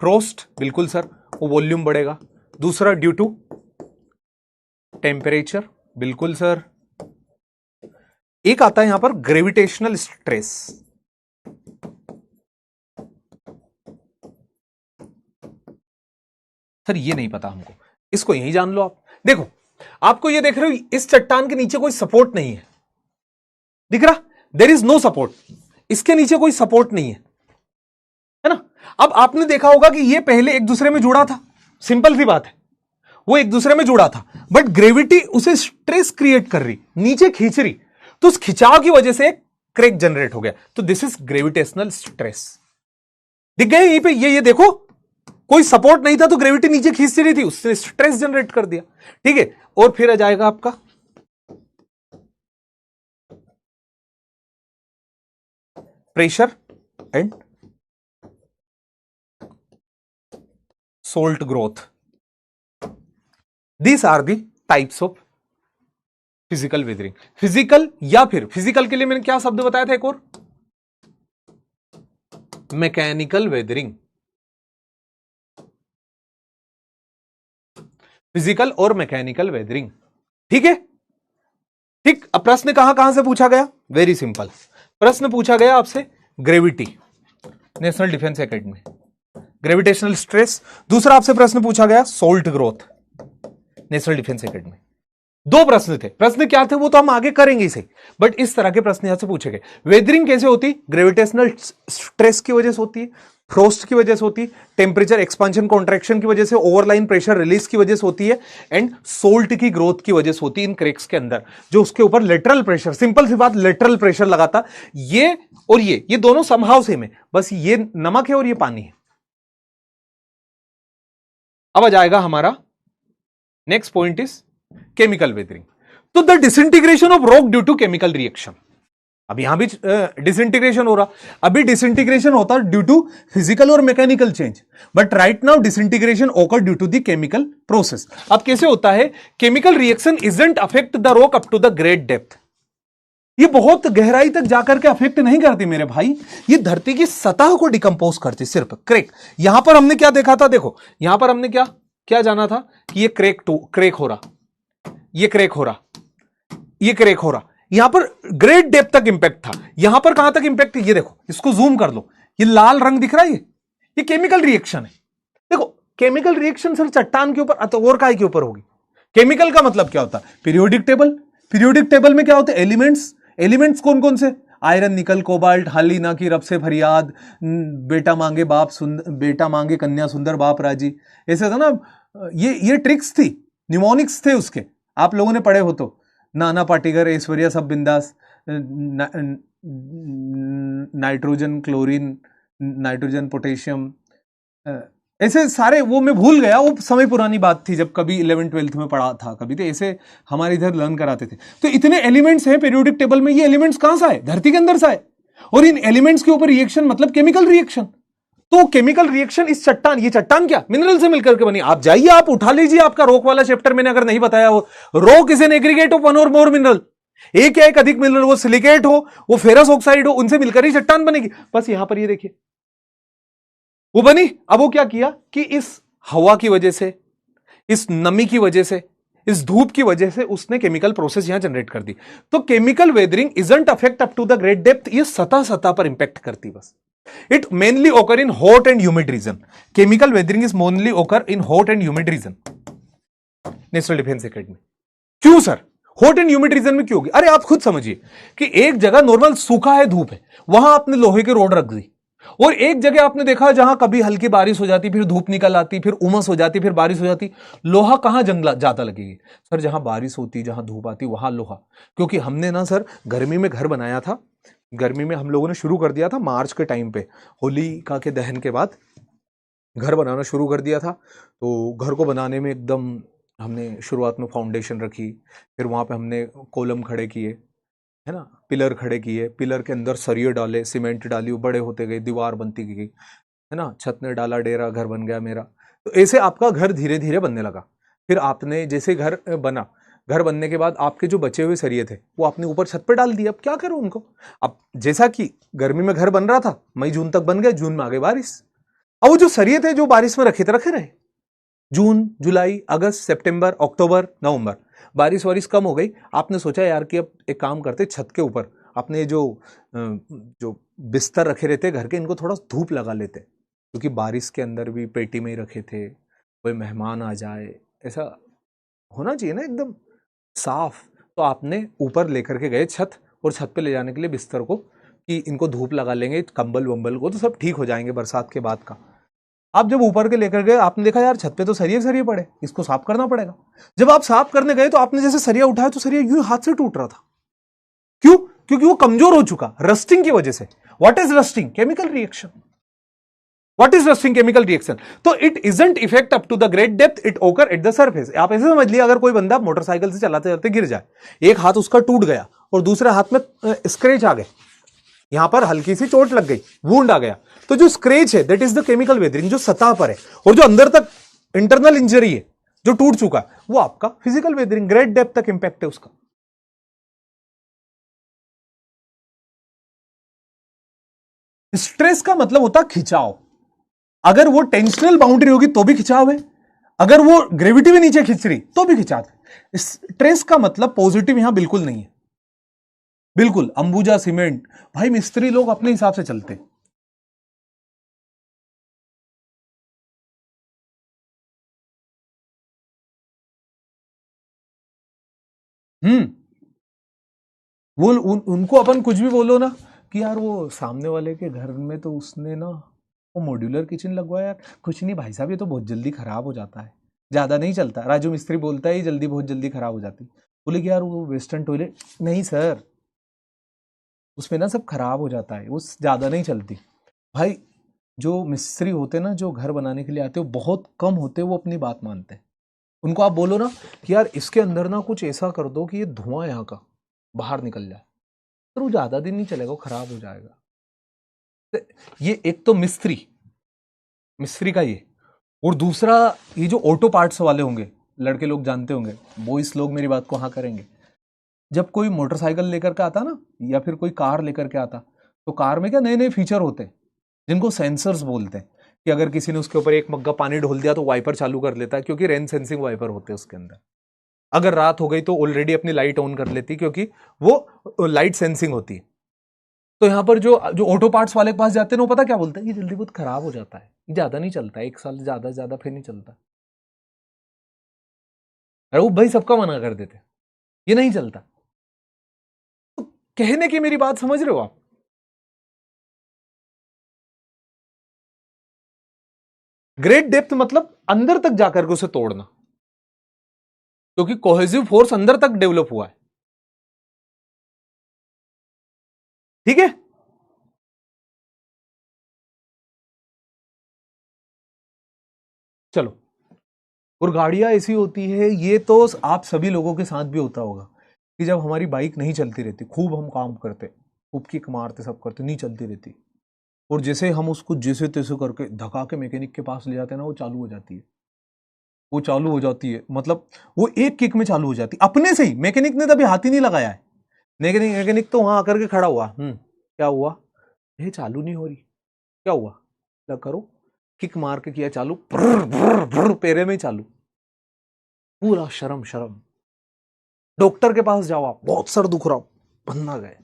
फ्रोस्ट. बिल्कुल सर, वो वॉल्यूम बढ़ेगा. दूसरा ड्यू टू टेम्परेचर. बिल्कुल सर. एक आता है यहां पर ग्रेविटेशनल स्ट्रेस. सर ये नहीं पता हमको, इसको यही जान लो आप. देखो आपको ये देख रहे हो इस चट्टान के नीचे कोई सपोर्ट नहीं है, दिख रहा? There is no support. इसके नीचे कोई सपोर्ट नहीं है ना. अब आपने देखा होगा कि ये पहले एक दूसरे में जुड़ा था. सिंपल सी बात है, वो एक दूसरे में जुड़ा था, बट ग्रेविटी उसे स्ट्रेस क्रिएट कर रही, नीचे खींच रही, तो उस खिंचाव की वजह से क्रैक जनरेट हो गया. तो दिस इज ग्रेविटेशनल स्ट्रेस. दिख गए यहीं पे, ये देखो कोई सपोर्ट नहीं था तो ग्रेविटी नीचे खींच रही थी, उसने स्ट्रेस जनरेट कर दिया. ठीक है. और फिर आ जाएगा आपका pressure and salt growth. These are the types of physical weathering. Physical या फिर फिजिकल के लिए मैंने क्या शब्द बताया था एक और? Mechanical weathering. फिजिकल और मैकेनिकल वेदरिंग. ठीक है. ठीक. अब प्रश्न कहां से पूछा गया? Very simple. प्रश्न पूछा गया आपसे gravity, national defence academy, gravitational stress. दूसरा आपसे प्रश्न पूछा गया salt growth, national defence academy. दो प्रश्न थे. प्रश्न क्या थे वो तो हम आगे करेंगे इसे, बट इस तरह के प्रश्न यहां से पूछे गए. वेदरिंग कैसे होती? ग्रेविटेशनल स्ट्रेस की वजह से होती है, फ्रोस्ट की वजह से होती है, टेम्परेचर एक्सपांशन कॉन्ट्रैक्शन की वजह से, ओवरलाइन प्रेशर रिलीज की वजह से होती है, एंड सोल्ट की ग्रोथ की वजह से होती है इन क्रैक्स के अंदर, जो उसके ऊपर लेटरल प्रेशर, सिंपल सी बात, लेटरल प्रेशर लगाता. ये और ये दोनों समहाउ सेम है, बस ये नमक है और ये पानी है. अब आ जाएगा हमारा next point is chemical weathering. तो the disintegration of rock due to chemical reaction. अब यहां भी डिसइंटीग्रेशन हो रहा. अभी डिसइंटीग्रेशन होता ड्यू टू फिजिकल और mechanical change, but right now disintegration occur due to the chemical process. अब कैसे होता है? Chemical reaction isn't affect the rock up to the great depth. ये बहुत गहराई तक जाकर के अफेक्ट नहीं करती मेरे भाई, ये धरती की सतह को डिकंपोज करती, सिर्फ क्रैक. यहां पर हमने क्या देखा था? देखो यहां पर हमने क्या जाना था कि ये क्रैक हो रहा, ये क्रैक हो रहा, ये क्रैक हो रहा. यहां पर ग्रेट डेप्थ तक इंपैक्ट था. यहां पर कहां तक इंपैक्ट है? ये देखो, इसको जूम कर लो, ये लाल रंग दिख रहा है, ये केमिकल रिएक्शन है. देखो केमिकल रिएक्शन सिर्फ चट्टान के ऊपर और काय के ऊपर होगी. केमिकल का मतलब क्या होता है? Periodic table. पीरियोडिक टेबल में क्या होते हैं? एलिमेंट्स कौन कौन से? आयरन, निकल, कोबाल्ट, हालिना की रब से फरियाद, बेटा मांगे कन्या सुंदर बाप राजी. ऐसे था ना, ये ट्रिक्स थी, निमोनिक्स थे उसके. आप लोगों ने पढ़े हो तो, नाना पाटेकर, ऐश्वर्या सब बिंदास, नाइट्रोजन क्लोरीन, नाइट्रोजन पोटेशियम, ऐसे सारे, वो मैं भूल गया, वो समय पुरानी बात थी जब कभी 11th-12th में पढ़ा था कभी, तो ऐसे हमारे इधर लर्न कराते थे. तो इतने एलिमेंट्स हैं पीरियोडिक टेबल में. ये एलिमेंट्स कहां से आए? धरती के अंदर से आए. और इन एलिमेंट्स के ऊपर रिएक्शन मतलब केमिकल रिएक्शन. तो केमिकल रिएक्शन इस चट्टान, ये चट्टान क्या मिनरल से मिलकर के बनी. आप जाइए, आप उठा लीजिए, आपका रॉक वाला चैप्टर मैंने अगर नहीं बताया हो, rock is an aggregate of one और मोर मिनरल. एक या एक अधिक मिनरल, वो सिलिकेट हो, वो फेरस ऑक्साइड हो, उनसे मिलकर ही चट्टान बनेगी. बस यहां पर ये देखिए वो बनी. अब वो क्या किया कि इस हवा की वजह से, इस नमी की वजह से, इस धूप की वजह से उसने केमिकल प्रोसेस यहां जनरेट कर दी. तो chemical weathering isn't affect up to the great depth. ये सतह पर इंपैक्ट करती बस. It mainly occur in hot and humid region. Chemical weathering is mainly occur in hot and humid region. National defence academy. क्यों sir? Hot and humid region में क्यों होगी? अरे आप खुद समझिए कि एक जगह नॉर्मल सूखा है, धूप है, वहां आपने लोहे की रोड रख दी, और एक जगह आपने देखा जहां कभी हल्की बारिश हो जाती, फिर धूप निकल आती, फिर उमस हो जाती, फिर बारिश हो जाती, लोहा कहां जंग ज्यादा लगेगी? सर जहां बारिश होती, जहां धूप आती, वहां लोहा। क्योंकि हमने ना सर गर्मी में घर बनाया था, गर्मी में हम लोगों ने शुरू कर दिया था मार्च के टाइम पे, होलिका के दहन के बाद घर बनाना शुरू कर दिया था। तो घर को बनाने में एकदम हमने शुरुआत में फाउंडेशन रखी, फिर वहां पे हमने कॉलम खड़े किए, है ना, पिलर खड़े किए, पिलर के अंदर सरिये डाले, सीमेंट डाली, वो बड़े होते गए, दीवार बनती गई, है ना, छत ने डाला डेरा, घर बन गया मेरा। तो ऐसे आपका घर धीरे धीरे बनने लगा। फिर आपने जैसे घर बना, घर बनने के बाद आपके जो बचे हुए सरिये थे वो आपने ऊपर छत पे डाल दिए। अब क्या करो उनको? अब जैसा कि गर्मी में घर बन रहा था, मई जून तक बन गया, जून में आ गई बारिश। अब वो जो सरिये थे जो बारिश में रखे थे, रखे रहे। जून, जुलाई, अगस्त, सितंबर, अक्टूबर, नवंबर बारिश वारिश कम हो गई। आपने सोचा यार कि अब एक काम करते, छत के ऊपर अपने जो बिस्तर रखे रहते घर के, इनको थोड़ा धूप लगा लेते, क्योंकि बारिश के अंदर भी पेटी में ही रखे थे, कोई मेहमान आ जाए, ऐसा होना चाहिए ना एकदम साफ। तो आपने ऊपर लेकर के गए छत, और छत पे ले जाने के लिए बिस्तर को, कि इनको धूप लगा लेंगे, कंबल वंबल को, तो सब ठीक हो जाएंगे बरसात के बाद का। आप जब ऊपर के लेकर गए, आपने देखा यार छत पे तो सरिये सरिये पड़े, इसको साफ करना पड़ेगा। जब आप साफ करने गए तो आपने जैसे सरिया उठाया तो सरिया यूं हाथ से टूट रहा था। क्यों? क्योंकि वो कमजोर हो चुका, रस्टिंग की वजह से। What is rusting? Chemical reaction. What is rusting? Chemical reaction. तो it isn't effect up to the great depth, it occur at the surface. आप ऐसे समझ लिया, अगर कोई बंदा मोटरसाइकिल से चलाते चलाते गिर जाए, एक हाथ उसका टूट गया और दूसरे हाथ में स्क्रैच आ गए, यहां पर हल्की सी चोट लग गई, वुंड आ गया, तो जो स्क्रैच है that is the chemical weathering, जो सतह पर है, और जो अंदर तक इंटरनल इंजरी है, जो टूट चुका, वो आपका फिजिकल वेदरिंग, ग्रेट डेप्थ तक इंपैक्ट है उसका। स्ट्रेस का मतलब होता खिंचाव। अगर वो टेंशनल बाउंड्री होगी तो भी खिंचाव है, अगर वो ग्रेविटी भी नीचे खिंच रही तो भी खिंचाव है। स्ट्रेस का मतलब पॉजिटिव यहां बिल्कुल नहीं है, बिल्कुल अंबुजा सीमेंट। भाई मिस्त्री लोग अपने हिसाब से चलते। हम्म वो उनको अपन कुछ भी बोलो ना कि यार वो सामने वाले के घर में तो उसने ना वो मॉड्यूलर किचन लगवाया, कुछ नहीं भाई साहब ये तो बहुत जल्दी खराब हो जाता है, ज्यादा नहीं चलता। राजू मिस्त्री बोलता है ये जल्दी, बहुत जल्दी खराब हो जाती। बोले कि यार वो वेस्टर्न टॉयलेट नहीं सर, उसमें ना सब खराब हो जाता है, वो ज्यादा नहीं चलती। भाई जो मिस्त्री होते ना, जो घर बनाने के लिए आते हो, बहुत कम होते, वो अपनी बात मानते हैं। उनको आप बोलो ना कि यार इसके अंदर ना कुछ ऐसा कर दो कि ये धुआं यहाँ का बाहर निकल जाए, तो वो ज्यादा दिन नहीं चलेगा, वो खराब हो जाएगा। तो ये एक तो मिस्त्री, मिस्त्री का ये, और दूसरा ये जो ऑटो पार्ट्स वाले होंगे, लड़के लोग जानते होंगे, बॉयज लोग मेरी बात को हाँ करेंगे। जब कोई मोटरसाइकिल लेकर के आता ना, या फिर कोई कार लेकर के आता, तो कार में क्या नए नए फीचर होते हैं जिनको सेंसर्स बोलते हैं, कि अगर किसी ने उसके ऊपर एक मग्गा पानी ढोल दिया तो वाइपर चालू कर लेता है, क्योंकि रेन सेंसिंग वाइपर होते हैं उसके अंदर। अगर रात हो गई तो ऑलरेडी अपनी लाइट ऑन कर लेती, क्योंकि वो लाइट सेंसिंग होती है। तो यहां पर जो जो ऑटो पार्ट्स वाले के पास जाते हैं वो पता क्या बोलते हैं, ये जल्दी बहुत खराब हो जाता है, ये ज्यादा नहीं चलता, एक साल ज्यादा ज्यादा फिर नहीं चलता। अरे वो भाई सबका मना कर देते, ये नहीं चलता। तो कहने की मेरी बात समझ रहे हो आप? ग्रेट डेप्थ मतलब अंदर तक जाकर के उसे तोड़ना, क्योंकि कोहेसिव फोर्स अंदर तक डेवलप हुआ है। ठीक है? चलो, और गाड़ियां ऐसी होती है, ये तो आप सभी लोगों के साथ भी होता होगा, कि जब हमारी बाइक नहीं चलती रहती, खूब हम काम करते, खूब किक मारते, सब करते, नहीं चलती रहती, और जैसे हम उसको जैसे तैसे करके धका के मैकेनिक के पास ले जाते हैं ना, वो चालू हो जाती है। वो चालू हो जाती है मतलब वो एक किक में चालू हो जाती है अपने से ही, मैकेनिक ने तभी हाथ ही नहीं लगाया है। मैकेनिक तो वहां आकर के खड़ा हुआ, क्या हुआ, ये चालू नहीं हो रही, क्या हुआ, क्या करो, किक मार के किया चालू, भ्र, भ्र, भ्र, पेरे में चालू, पूरा शर्म शर्म। डॉक्टर के पास जाओ आप, बहुत सर दुख रहा, बंदा गए,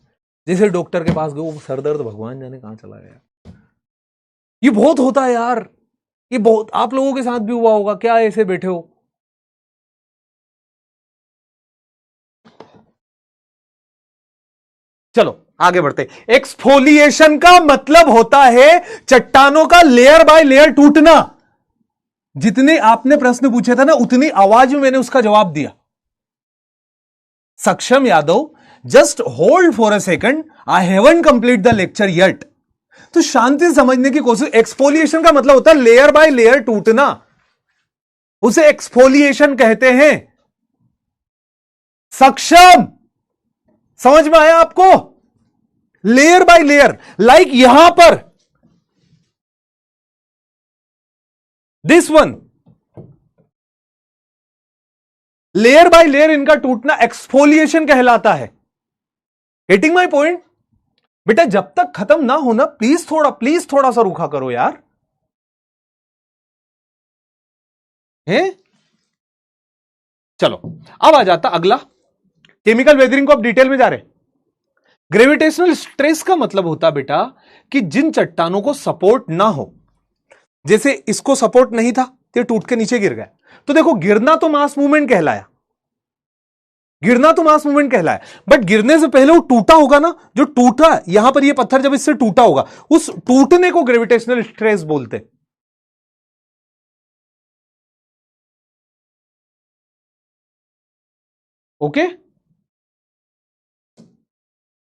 जैसे डॉक्टर के पास गए, वो सर दर्द भगवान जाने कहां चला गया। ये बहुत होता है यार, ये बहुत आप लोगों के साथ भी हुआ होगा, क्या ऐसे बैठे हो, चलो आगे बढ़ते। एक्सफोलिएशन का मतलब होता है चट्टानों का लेयर बाय लेयर टूटना। जितने आपने प्रश्न पूछे थे ना उतनी आवाज में मैंने उसका जवाब दिया। सक्षम Yadav, just hold for a second, I haven't complete the lecture yet. तो शांति से समझने की कोशिश। एक्सफोलिएशन का मतलब होता है लेयर बाय लेयर टूटना, उसे एक्सफोलिएशन कहते हैं। सक्षम, समझ में आया आपको? लेयर बाय लेयर, लाइक यहां पर this one, layer by layer इनका टूटना एक्सफोलिएशन कहलाता है। Getting my point? बेटा जब तक खत्म ना हो ना प्लीज थोड़ा सा रुका करो यार। है? चलो अब आ जाता अगला। केमिकल वेदरिंग को अब डिटेल में जा रहे। ग्रेविटेशनल स्ट्रेस का मतलब होता बेटा कि जिन चट्टानों को सपोर्ट ना हो, जैसे इसको सपोर्ट नहीं था तो टूट के नीचे गिर गया, तो देखो गिरना तो मास मूवमेंट कहलाया, गिरना तो मास मूवमेंट कहलाया, बट गिरने से पहले वो टूटा होगा ना, जो टूटा यहां पर ये पत्थर जब इससे टूटा होगा, उस टूटने को ग्रेविटेशनल स्ट्रेस बोलते। ओके,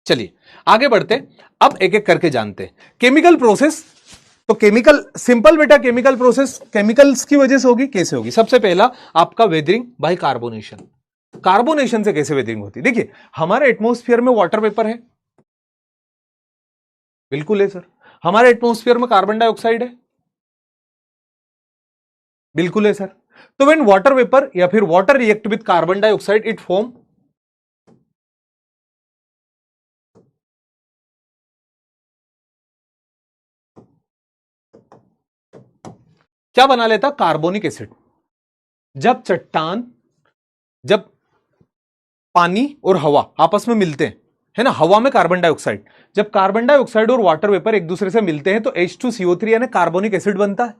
चलिए आगे बढ़ते। अब एक एक करके जानते। केमिकल प्रोसेस, तो केमिकल सिंपल बेटा, केमिकल प्रोसेस केमिकल्स की वजह से होगी। कैसे होगी? सबसे पहला आपका वेदरिंग बाय कार्बोनेशन। कार्बोनेशन से कैसे वेदरिंग होती है? देखिए हमारे एटमॉस्फेयर में वाटर वेपर है, बिल्कुल है सर। हमारे एटमॉस्फेयर में कार्बन डाइऑक्साइड है, बिल्कुल है सर। तो व्हेन वाटर वेपर या फिर water react with carbon dioxide it form, क्या बना लेता? Carbonic acid. जब चट्टान, जब पानी और हवा आपस में मिलते हैं, है ना, हवा में कार्बन डाइऑक्साइड, जब कार्बन डाइऑक्साइड और वाटर वेपर एक दूसरे से मिलते हैं तो H2CO3 यानी कार्बोनिक एसिड बनता है।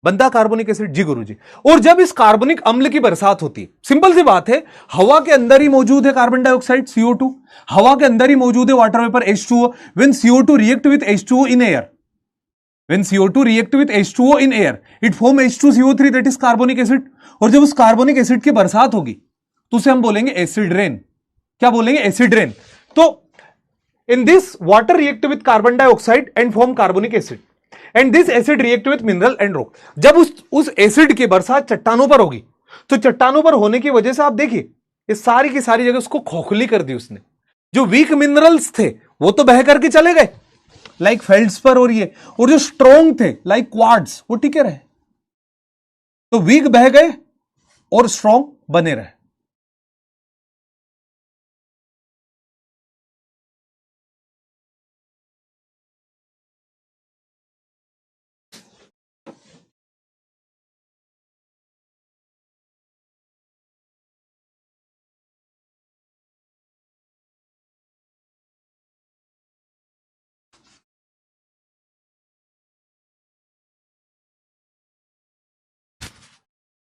बनता कार्बोनिक एसिड, जी गुरुजी। और जब इस कार्बनिक अम्ल की बरसात होती है, सिंपल सी बात है, हवा के अंदर ही मौजूद है कार्बन डाइऑक्साइड CO2, हवा के अंदर ही मौजूद है water vapour H2O। When CO2 react with H2O in air, when CO2 react with H2O in air it form H2CO3 that is carbonic acid. और जब उस कार्बोनिक एसिड की बरसात होगी तो उसे हम बोलेंगे एसिड रेन। क्या बोलेंगे? Acid rain. तो in this water react with carbon dioxide and form carbonic acid and this acid react with mineral and rock। जब उस एसिड की बरसात चट्टानों पर होगी तो चट्टानों पर होने की वजह से आप देखिए ये सारी की सारी जगह उसको खोखली कर दी उसने। जो वीक मिनरल्स थे वो तो बह करके चले गए लाइक फेल्ड्सपर और ये, और जो स्ट्रॉन्ग थे लाइक क्वार्ट्ज वो टिके रहे। तो वीक बह गए और स्ट्रॉन्ग बने रहे।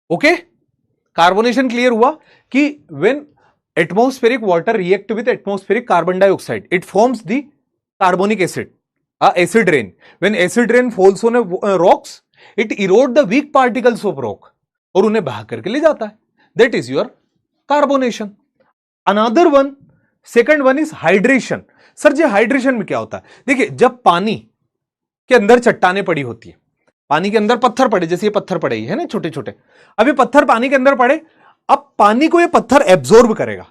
ओके, कार्बोनेशन क्लियर हुआ कि when atmospheric water react with atmospheric carbon dioxide it forms the carbonic acid, acid rain. When acid rain falls on rocks it erode the weak particles of rock और उन्हें बहा करके ले जाता है। That is your carbonation. Another one, second one is hydration. Sir जी hydration में क्या होता है? देखिए जब पानी के अंदर चट्टानें पड़ी होती है, पानी के अंदर पत्थर पड़े, जैसे ये पत्थर पड़े है ना छोटे छोटे, अब ये पत्थर पानी के अंदर पड़े, अब पानी को ये पत्थर एब्जॉर्ब करेगा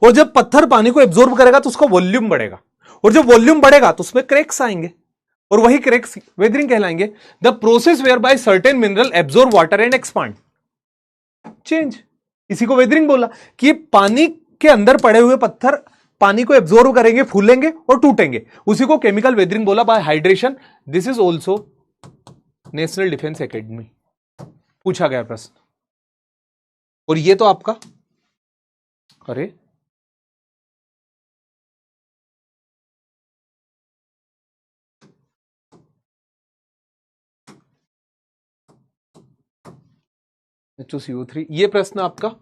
और जब पत्थर पानी को एब्जॉर्ब करेगा तो उसका वॉल्यूम बढ़ेगा और जब वॉल्यूम बढ़ेगा तो उसमें क्रैक्स आएंगे और वही क्रैक्स वेदरिंग कहलाएंगे। The process whereby certain mineral absorb water and expand change, इसी को वेदरिंग बोला कि पानी के अंदर पड़े हुए पत्थर पानी को एब्जॉर्ब करेंगे, फूलेंगे और टूटेंगे, उसी को केमिकल वेदरिंग बोला bye hydration. This is also national defence academy पूछा गया प्रश्न। और ये तो आपका, अरे H2CO3, ये प्रश्न आपका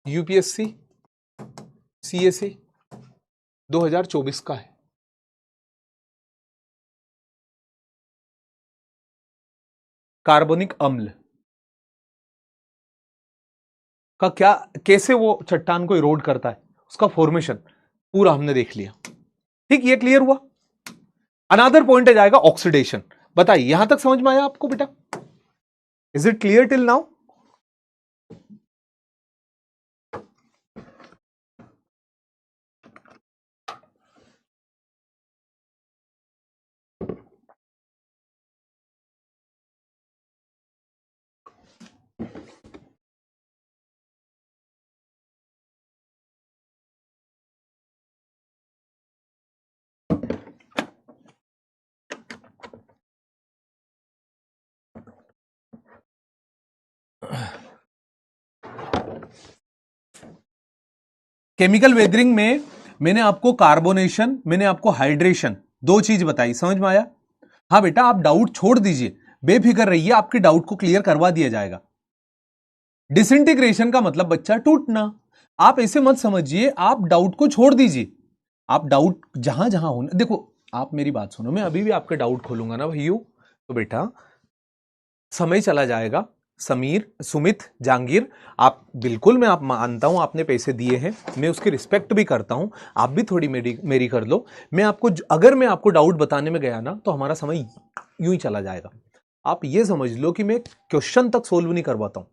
यूपीएससी CAC 2024 का है। कार्बोनिक अम्ल का क्या, कैसे वो चट्टान को इरोड करता है, उसका फॉर्मेशन पूरा हमने देख लिया। ठीक, ये क्लियर हुआ। अनदर पॉइंट आ जाएगा ऑक्सीडेशन। बताइए यहां तक समझ में आया आपको बेटा? Is it clear till now? Chemical weathering में मैंने आपको कार्बोनेशन, मैंने आपको हाइड्रेशन, दो चीज बताई, समझ में आया? हाँ बेटा, आप डाउट छोड़ दीजिए, बेफिक्र रहिए, आपके डाउट को क्लियर करवा दिया जाएगा। डिसइंटीग्रेशन का मतलब बच्चा टूटना। आप ऐसे मत समझिए, आप डाउट को छोड़ दीजिए। आप डाउट जहां जहां होना, देखो आप मेरी बात सुनो, मैं अभी भी आपके डाउट खोलूंगा ना भाइयों, तो बेटा समय चला जाएगा। समीर, सुमित, जहांगीर, आप बिल्कुल, मैं आप मानता हूं आपने पैसे दिए हैं, मैं उसकी रिस्पेक्ट भी करता हूं, आप भी थोड़ी मेरी कर लो। मैं आपको, अगर मैं आपको डाउट बताने में गया ना तो हमारा समय यूं ही चला जाएगा। आप ये समझ लो कि मैं क्वेश्चन तक सोल्व नहीं करवाता हूं,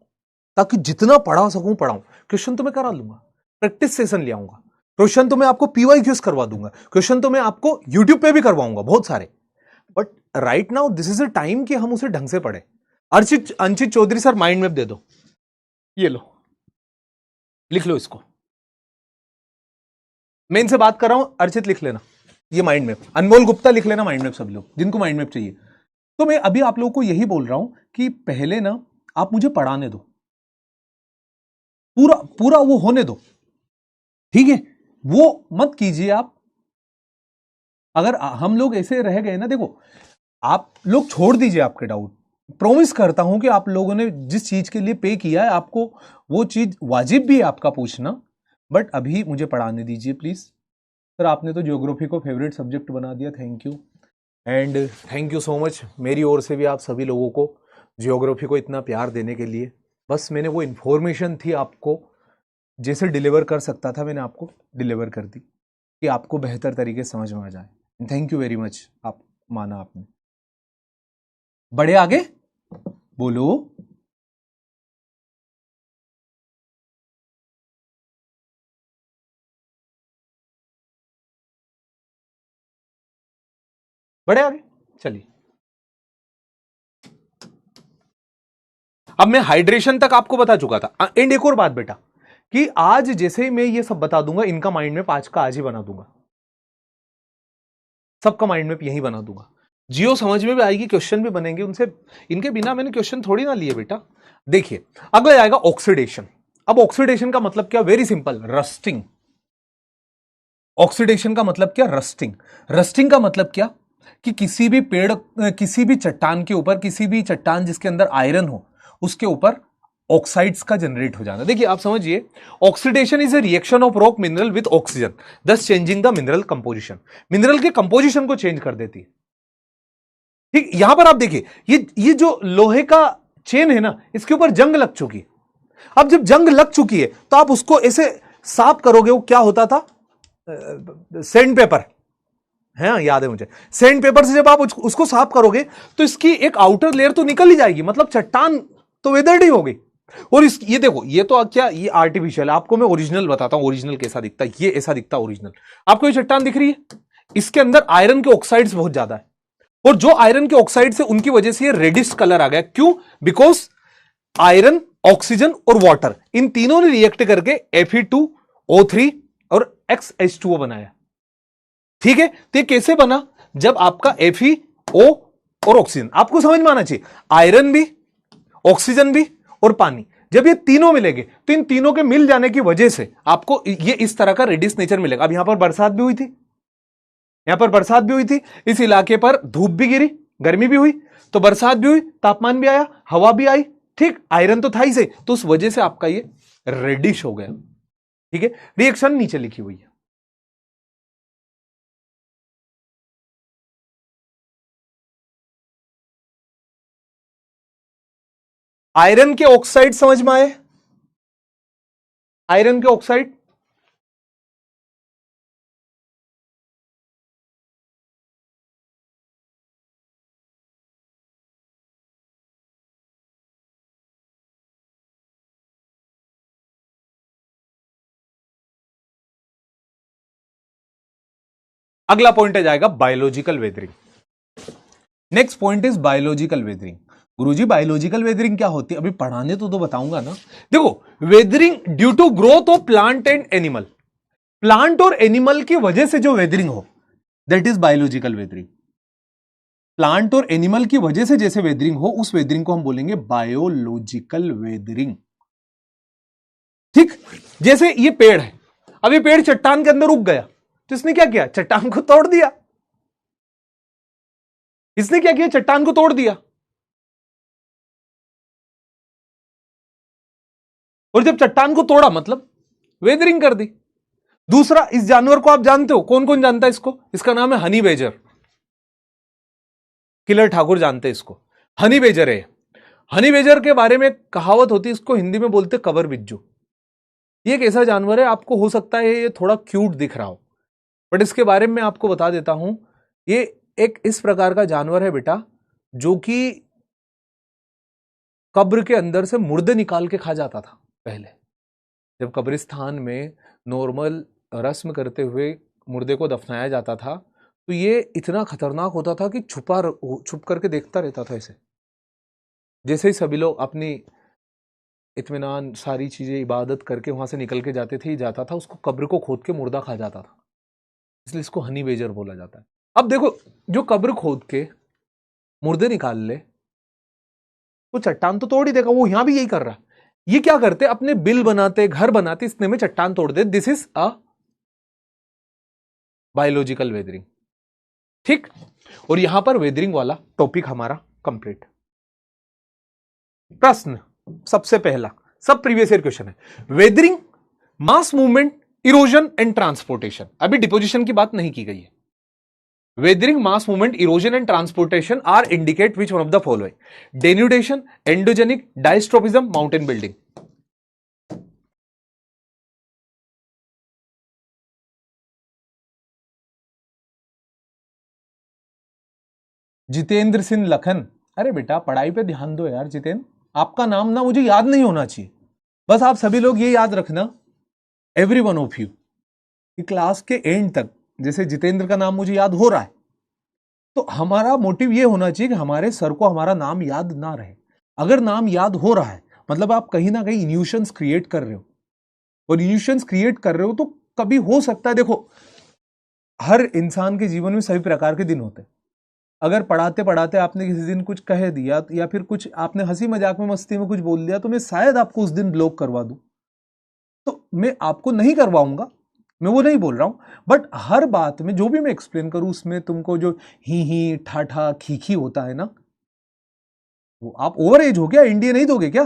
ताकि जितना पढ़ा सकूं पढ़ाऊं। क्वेश्चन तो मैं करा लूंगा, प्रैक्टिस सेशन ले आऊंगा, क्वेश्चन तो मैं आपको PYQs करवा दूंगा, क्वेश्चन तो मैं आपको यूट्यूब पे भी करवाऊंगा बहुत सारे। But right now this is a time कि हम उसे ढंग से पढ़े। Anchit Chaudhary sir, mind map दे दो, ये लो, लिख लो इसको। मैं इनसे बात कर रहा हूं, अर्चित लिख लेना ये माइंड मैप, अनमोल गुप्ता लिख लेना माइंड मैप, सब लोग जिनको माइंड मैप चाहिए। तो मैं अभी आप लोगों को यही बोल रहा हूं कि पहले ना आप मुझे पढ़ाने दो, पूरा पूरा वो होने दो, ठीक है? वो मत कीजिए आप। अगर हम लोग ऐसे रह गए ना, देखो आप लोग छोड़ दीजिए आपके डाउट। प्रॉमिस करता हूं कि आप लोगों ने जिस चीज के लिए पे किया है, आपको वो चीज वाजिब भी है आपका पूछना। बट अभी मुझे पढ़ाने दीजिए प्लीज। सर आपने तो ज्योग्राफी को फेवरेट सब्जेक्ट बना दिया, thank you, and thank you so much मेरी ओर से भी आप सभी लोगों को ज्योग्राफी को इतना प्यार देने के लिए। बस मैंने वो इन्फॉर्मेशन थी आपको जैसे डिलीवर कर सकता था, मैंने आपको डिलीवर कर दी कि आपको बेहतर तरीके से समझ में आ जाए। थैंक यू वेरी मच, आप माना आपने। बढ़े आगे, बोलो। बढ़े आगे, चलिए। अब मैं हाइड्रेशन तक आपको बता चुका था। एंड एक और बात बेटा, कि आज जैसे ही मैं ये सब बता दूंगा, इनका माइंड मैप आज का आज ही बना दूंगा, सबका माइंड मैप यही बना दूंगा। जियो समझ में भी आएगी, क्वेश्चन भी बनेंगे उनसे, इनके बिना मैंने क्वेश्चन थोड़ी ना लिए बेटा। देखिए अगला आएगा ऑक्सीडेशन। अब ऑक्सीडेशन का मतलब क्या? Very simple, rusting. ऑक्सीडेशन का मतलब क्या? रस्टिंग। रस्टिंग का मतलब क्या? कि किसी भी पेड़, किसी भी चट्टान के ऊपर, किसी भी चट्टान जिसके अंदर आयरन हो, उसके ऊपर ऑक्साइड्स का जनरेट हो जाना। देखिए आप समझिए, oxidation is a reaction of rock mineral with oxygen, thus changing the mineral composition. Mineral के कंपोजिशन को चेंज कर देती है। ठीक, यहां पर आप देखिए, ये जो लोहे का चेन है ना, इसके ऊपर जंग लग चुकी है। अब जब जंग लग चुकी है तो आप उसको ऐसे साफ करोगे, वो क्या होता था? सैंड पेपर है, याद है मुझे। सैंड पेपर से जब आप उसको साफ करोगे तो इसकी एक आउटर लेयर तो निकल ही जाएगी, मतलब चट्टान तो वेदर्ड ही होगी। और ये देखो, ये तो क्या, ये आर्टिफिशियल है। आपको मैं ओरिजिनल बताता हूं, ओरिजिनल कैसा दिखता है। ये ऐसा दिखता है ओरिजिनल। आपको ये चट्टान दिख रही है, इसके अंदर आयरन के ऑक्साइड्स बहुत ज्यादा है, और जो आयरन के ऑक्साइड से, उनकी वजह से ये रेडिश कलर आ गया। क्यों? बिकॉज आयरन, ऑक्सीजन और वाटर, इन तीनों ने रिएक्ट करके Fe2O3 और XH2O बनाया। ठीक है, तो ये कैसे बना? जब आपका FeO और ऑक्सीजन, आपको समझ में आना चाहिए, आयरन भी, ऑक्सीजन भी और पानी, जब ये तीनों मिलेंगे तो इन तीनों के मिल जाने की वजह से आपको ये इस तरह का रेडिश नेचर मिलेगा। अब यहां पर बरसात भी हुई थी, यहां पर बरसात भी हुई थी, इस इलाके पर धूप भी गिरी, गर्मी भी हुई, तो बरसात भी हुई, तापमान भी आया, हवा भी आई। ठीक, आयरन तो था ही से, तो उस वजह से आपका ये रेडिश हो गया। ठीक है, रिएक्शन नीचे लिखी हुई है। आयरन के ऑक्साइड समझ में आए? आयरन के ऑक्साइड, अगला पॉइंट आ जाएगा biological weathering. Next point is biological weathering. गुरुजी बायोलॉजिकल वेदरिंग क्या होती है? अभी पढ़ाने तो बताऊंगा ना। देखो, weathering due to growth of plant and animal, plant और एनिमल की वजह से जो वेदरिंग हो, that is biological weathering. Plant और एनिमल की वजह से जैसे वेदरिंग हो, उस वेदरिंग को हम बोलेंगे बायोलॉजिकल वेदरिंग। ठीक, जैसे ये पेड़ है, अब ये पेड़ चट्टान के अंदर उग गया, तो इसने क्या किया? चट्टान को तोड़ दिया। इसने क्या किया? चट्टान को तोड़ दिया। और जब चट्टान को तोड़ा मतलब वेदरिंग कर दी। दूसरा, इस जानवर को आप जानते हो, कौन कौन जानता है इसको? इसका नाम है हनी बेजर। किलर ठाकुर जानते हैं इसको, हनी बेजर है। हनी बेजर के बारे में कहावत होती है, इसको हिंदी में बोलते कबर बिज्जू। ये एक ऐसा जानवर है, आपको हो सकता है ये थोड़ा क्यूट दिख रहा हो, बट इसके बारे में आपको बता देता हूं। ये एक इस प्रकार का जानवर है बेटा, जो कि कब्र के अंदर से मुर्दे निकाल के खा जाता था पहले। जब कब्रिस्तान में नॉर्मल रस्म करते हुए मुर्दे को दफनाया जाता था, तो ये इतना खतरनाक होता था कि छुप करके देखता रहता था ऐसे। जैसे ही सभी लोग अपनी इत्मीनान सारी चीजें इबादत करके वहां से निकल के जाते थे, जाता था, उसको कब्र को खोद के मुर्दा खा जाता था। इसलिए इसको हनी बेजर बोला जाता है। अब देखो, जो कब्र खोद के मुर्दे निकाल ले, वो चट्टान तो तोड़ ही देगा। वो यहां भी यही कर रहा है। ये क्या करते? अपने बिल बनाते, घर बनाते, इतने में चट्टान तोड़ दे। This is a biological weathering. ठीक, और यहां पर वेदरिंग वाला टॉपिक हमारा कंप्लीट। प्रश्न सबसे पहला, सब प्रीवियस ईयर क्वेश्चन है। Weathering, mass movement, erosion and transportation. अभी डिपोजिशन की बात नहीं की गई है। Weathering, mass movement, erosion and transportation are indicate which one of the following? Denudation, endogenic, diastrophism, mountain building. Jitendra Singh Lakhan, अरे बेटा पढ़ाई पे ध्यान दो यार जितेंद्र। आपका नाम ना मुझे याद नहीं होना चाहिए, बस आप सभी लोग ये याद रखना, एवरी वन ऑफ यू, कि क्लास के एंड तक जैसे जितेंद्र का नाम मुझे याद हो रहा है, तो हमारा मोटिव ये होना चाहिए कि हमारे सर को हमारा नाम याद ना रहे। अगर नाम याद हो रहा है मतलब आप कहीं ना कहीं इन्यूशंस क्रिएट कर रहे हो, और इल्यूशंस क्रिएट कर रहे हो तो कभी हो सकता है, देखो हर इंसान के जीवन में सभी प्रकार के दिन होते हैं। अगर पढ़ाते पढ़ाते आपने किसी दिन कुछ कह दिया या फिर कुछ आपने हंसी मजाक में मस्ती में कुछ बोल दिया, तो मैं शायद आपको उस दिन ब्लॉक करवा दूं। तो मैं आपको नहीं करवाऊंगा, मैं वो नहीं बोल रहा हूं, बट हर बात में जो भी मैं एक्सप्लेन करूं उसमें तुमको जो ही ठाठा खीखी होता है ना, वो आप ओवर एज हो क्या? इंडिया नहीं दोगे क्या?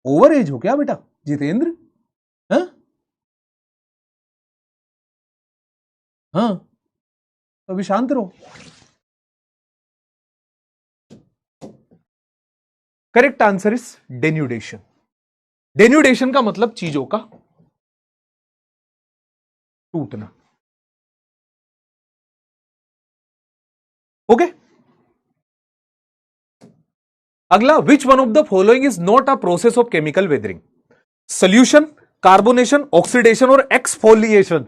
ओवर एज हो क्या बेटा जितेंद्र? हाँ हाँ, तो अभी शांत रहो। Correct answer is denudation. Denudation का मतलब चीजों का टूटना। ओके, अगला, which one of the following is not a process of chemical weathering? Solution, carbonation, oxidation और एक्सफोलिएशन।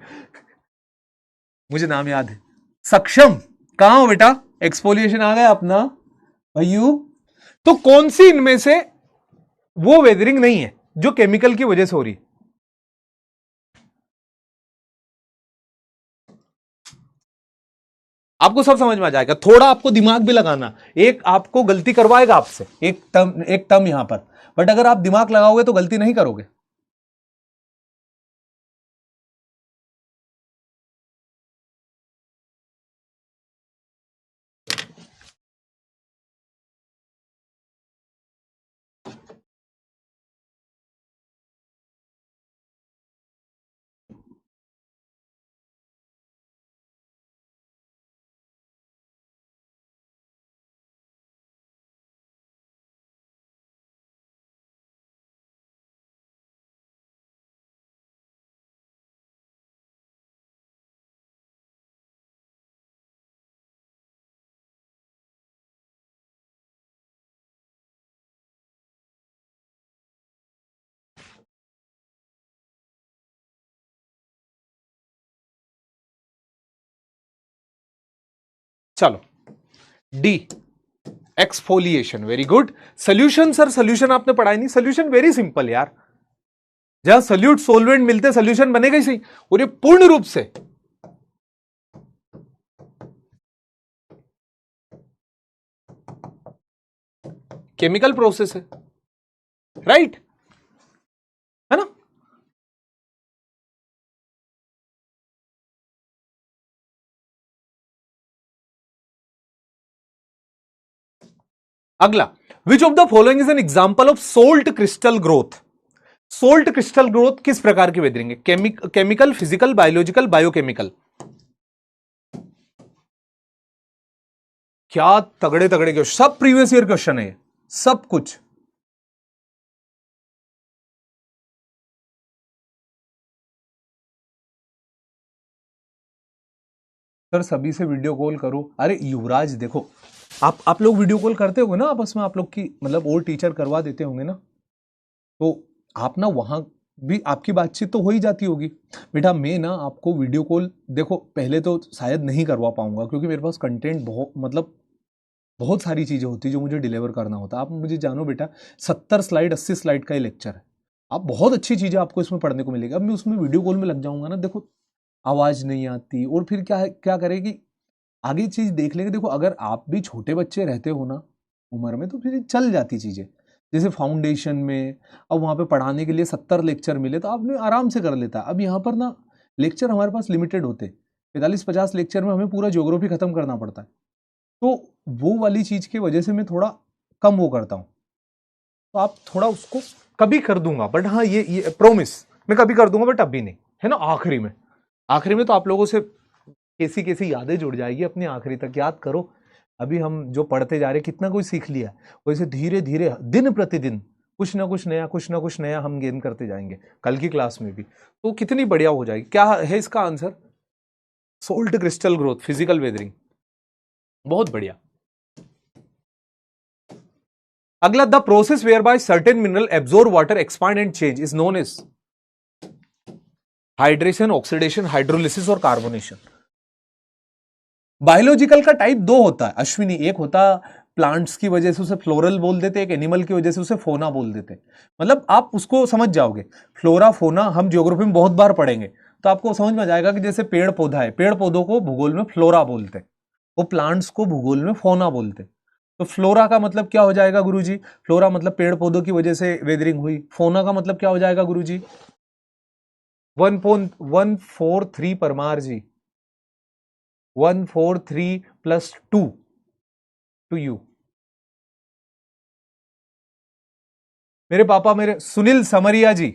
मुझे नाम याद है, सक्षम। कहां हो बेटा? एक्सफोलिएशन आ गया अपना भैयू। तो कौन सी इनमें से वो वेदरिंग नहीं है जो केमिकल की वजह से हो रही है? आपको सब समझ में आ जाएगा, थोड़ा आपको दिमाग भी लगाना। एक आपको गलती करवाएगा आपसे, एक टर्म यहां पर, बट अगर आप दिमाग लगाओगे तो गलती नहीं करोगे। चलो D exfoliation, very good. Solution sir, solution आपने पढ़ाई नहीं। सोल्यूशन वेरी सिंपल यार, जहां सोल्यूट सोलवेंट मिलते सोल्यूशन बनेगा ही सही, और ये पूर्ण रूप से केमिकल प्रोसेस है, राइट, है ना। अगला, विच of the following is an example of salt crystal growth. Salt crystal growth किस प्रकार की वेदरिंग है? Chemical, physical, biological, biochemical. क्या तगड़े तगड़े क्वेश्चन, सब प्रीवियस ईयर क्वेश्चन है, सब कुछ। सर सभी से वीडियो कॉल करो। अरे युवराज देखो, आप लोग वीडियो कॉल करते होंगे ना आपस में, आप लोग की मतलब और टीचर करवा देते होंगे ना, तो आप ना वहां भी आपकी बातचीत तो हो ही जाती होगी। बेटा मैं ना आपको वीडियो कॉल, देखो पहले तो शायद नहीं करवा पाऊंगा क्योंकि मेरे पास कंटेंट बहुत, मतलब बहुत सारी चीजें होती है जो मुझे डिलीवर करना होता है। आप मुझे जानो बेटा, 70 स्लाइड 80 स्लाइड का ही लेक्चर है। आप बहुत अच्छी चीजें आपको इसमें पढ़ने को मिलेगी। अब मैं उसमें वीडियो कॉल में लग जाऊंगा ना, देखो आवाज नहीं आती, और फिर क्या है, क्या करेगी आगे चीज देख लेंगे। देखो अगर आप भी छोटे बच्चे रहते हो ना उम्र में, तो फिर चल जाती चीजें, जैसे फाउंडेशन में अब वहां पे पढ़ाने के लिए 70 लेक्चर मिले तो आपने आराम से कर लेता। अब यहाँ पर ना लेक्चर हमारे पास लिमिटेड होते, 45-50 लेक्चर में हमें पूरा ज्योग्राफी खत्म करना पड़ता है, तो वो वाली चीज की वजह से मैं थोड़ा कम वो करता हूं। तो आप थोड़ा उसको, कभी कर दूंगा बट हाँ ये प्रोमिस, मैं कभी कर दूंगा बट अभी नहीं, है ना। आखिरी में, आखिरी में तो आप लोगों से कैसी कैसी यादें जुड़ जाएगी अपनी, आखिरी तक याद करो। अभी हम जो पढ़ते जा रहे हैं कितना कुछ सीख लिया, वैसे धीरे धीरे दिन प्रतिदिन कुछ ना कुछ नया, कुछ ना कुछ नया हम गेन करते जाएंगे, कल की क्लास में भी तो कितनी बढ़िया हो जाएगी। क्या है इसका answer? Salt crystal growth, physical weathering, बहुत बढ़िया। अगला, the process whereby certain mineral absorb water, expand and change is known as hydration, oxidation, hydrolysis और कार्बोनेशन। बायोलॉजिकल का टाइप दो होता है अश्विनी, एक होता प्लांट्स की वजह से उसे फ्लोरल बोल देते, एक एनिमल की वजह से उसे फोना बोल देते। मतलब आप उसको समझ जाओगे, फ्लोरा फोना हम ज्योग्राफी में बहुत बार पढ़ेंगे, तो आपको समझ में आ जाएगा कि जैसे पेड़ पौधा है, पेड़ पौधों को भूगोल में फ्लोरा बोलते, वो प्लांट्स को भूगोल में फोना बोलते। तो फ्लोरा का मतलब क्या हो जाएगा गुरुजी? फ्लोरा मतलब पेड़ पौधों की वजह से वेदरिंग हुई। फोना का मतलब क्या हो जाएगा गुरुजी? 1.143 परमार जी, 143 प्लस 2 टू यू। मेरे पापा, मेरे सुनील समरिया जी,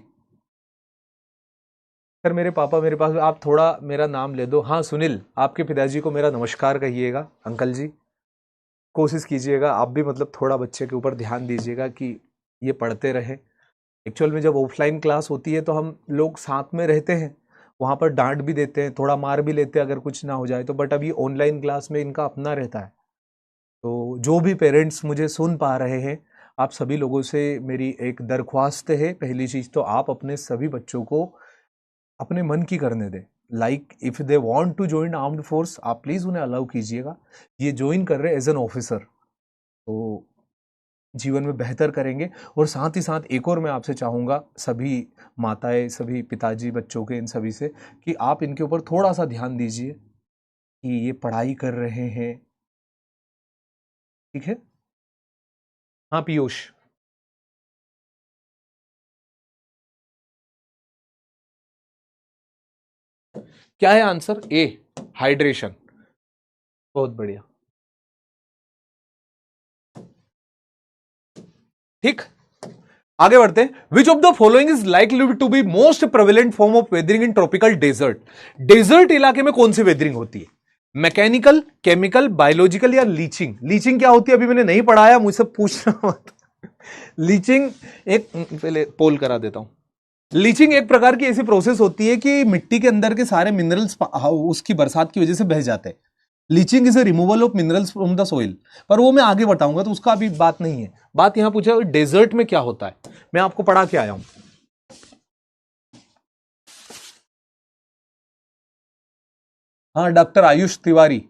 सर मेरे पापा मेरे पास, आप थोड़ा मेरा नाम ले दो। हाँ सुनील, आपके पिताजी को मेरा नमस्कार कहिएगा, अंकल जी। कोशिश कीजिएगा आप भी, मतलब थोड़ा बच्चे के ऊपर ध्यान दीजिएगा कि ये पढ़ते रहे। एक्चुअल में जब ऑफलाइन क्लास होती है तो हम लोग साथ में रहते हैं, वहाँ पर डांट भी देते हैं, थोड़ा मार भी लेते हैं अगर कुछ ना हो जाए तो, बट अभी ऑनलाइन क्लास में इनका अपना रहता है। तो जो भी पेरेंट्स मुझे सुन पा रहे हैं, आप सभी लोगों से मेरी एक दरख्वास्त है। पहली चीज तो आप अपने सभी बच्चों को अपने मन की करने दें। Like if they want to join armed force, आप प्लीज उन्हें अलाउ कीजिएगा। ये ज्वाइन कर रहे हैं एज एन ऑफिसर, तो जीवन में बेहतर करेंगे। और साथ ही साथ एक और मैं आपसे चाहूंगा, सभी माताएं, सभी पिताजी बच्चों के, इन सभी से, कि आप इनके ऊपर थोड़ा सा ध्यान दीजिए कि ये पढ़ाई कर रहे हैं, ठीक है। हाँ पीयूष, क्या है आंसर? ए, हाइड्रेशन। बहुत बढ़िया, ठीक। आगे बढ़ते हैं। Which of the following is likely to be most prevalent form of weathering in tropical desert. Desert इलाके में कौन सी वेदरिंग होती है? मैकेनिकल, केमिकल, बायोलॉजिकल या लीचिंग? लीचिंग क्या होती है अभी मैंने नहीं पढ़ाया, मुझसे पूछना मत। लीचिंग एक, पहले पोल करा देता हूं। लीचिंग एक प्रकार की ऐसी प्रोसेस होती है कि मिट्टी के अंदर के सारे मिनरल्स उसकी बरसात की वजह से बह जाते हैं। Leaching is a removal of minerals from the soil, पर वो मैं आगे बताऊंगा तो उसका अभी बात नहीं है। बात यहां पूछा डेजर्ट में क्या होता है, मैं आपको पढ़ा के आया हूं। हाँ डॉक्टर आयुष तिवारी,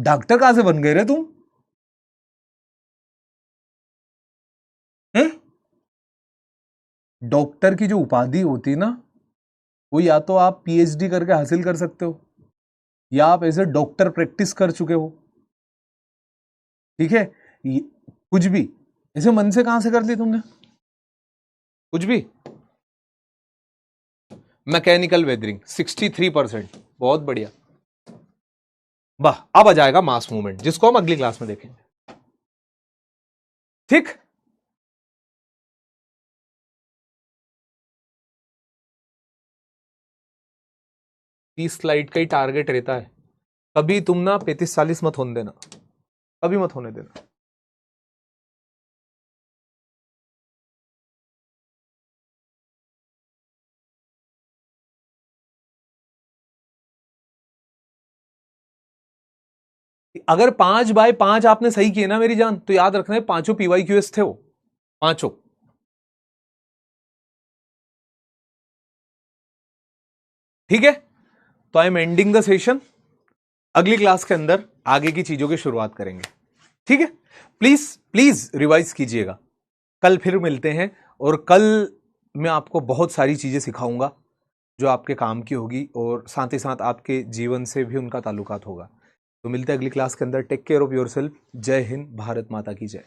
डॉक्टर कहां से बन गए रे तुम? हैं? डॉक्टर की जो उपाधि होती है ना, वो या तो आप पीएचडी करके हासिल कर सकते हो, या आप एज ए डॉक्टर प्रैक्टिस कर चुके हो। ठीक है, कुछ भी ऐसे मन से कहां से कर ली तुमने? कुछ भी। मैकेनिकल वेदरिंग 63%, बहुत बढ़िया। वाह, अब आ जाएगा मास मूवमेंट, जिसको हम अगली क्लास में देखेंगे। ठीक, तीस स्लाइड का ही टारगेट रहता है। कभी तुम ना 35-40 मत होने देना, कभी मत होने देना। अगर 5x5 आपने सही किए ना मेरी जान, तो याद रखना है 5 PYQs थे वो, 5। ठीक है, तो I am ending the session. अगली क्लास के अंदर आगे की चीजों की शुरुआत करेंगे। ठीक है, प्लीज प्लीज रिवाइज कीजिएगा। कल फिर मिलते हैं, और कल मैं आपको बहुत सारी चीजें सिखाऊंगा जो आपके काम की होगी, और साथ ही साथ आपके जीवन से भी उनका ताल्लुकात होगा। तो मिलते हैं अगली क्लास के अंदर। Take care of yourself. जय हिंद, भारत माता की जय।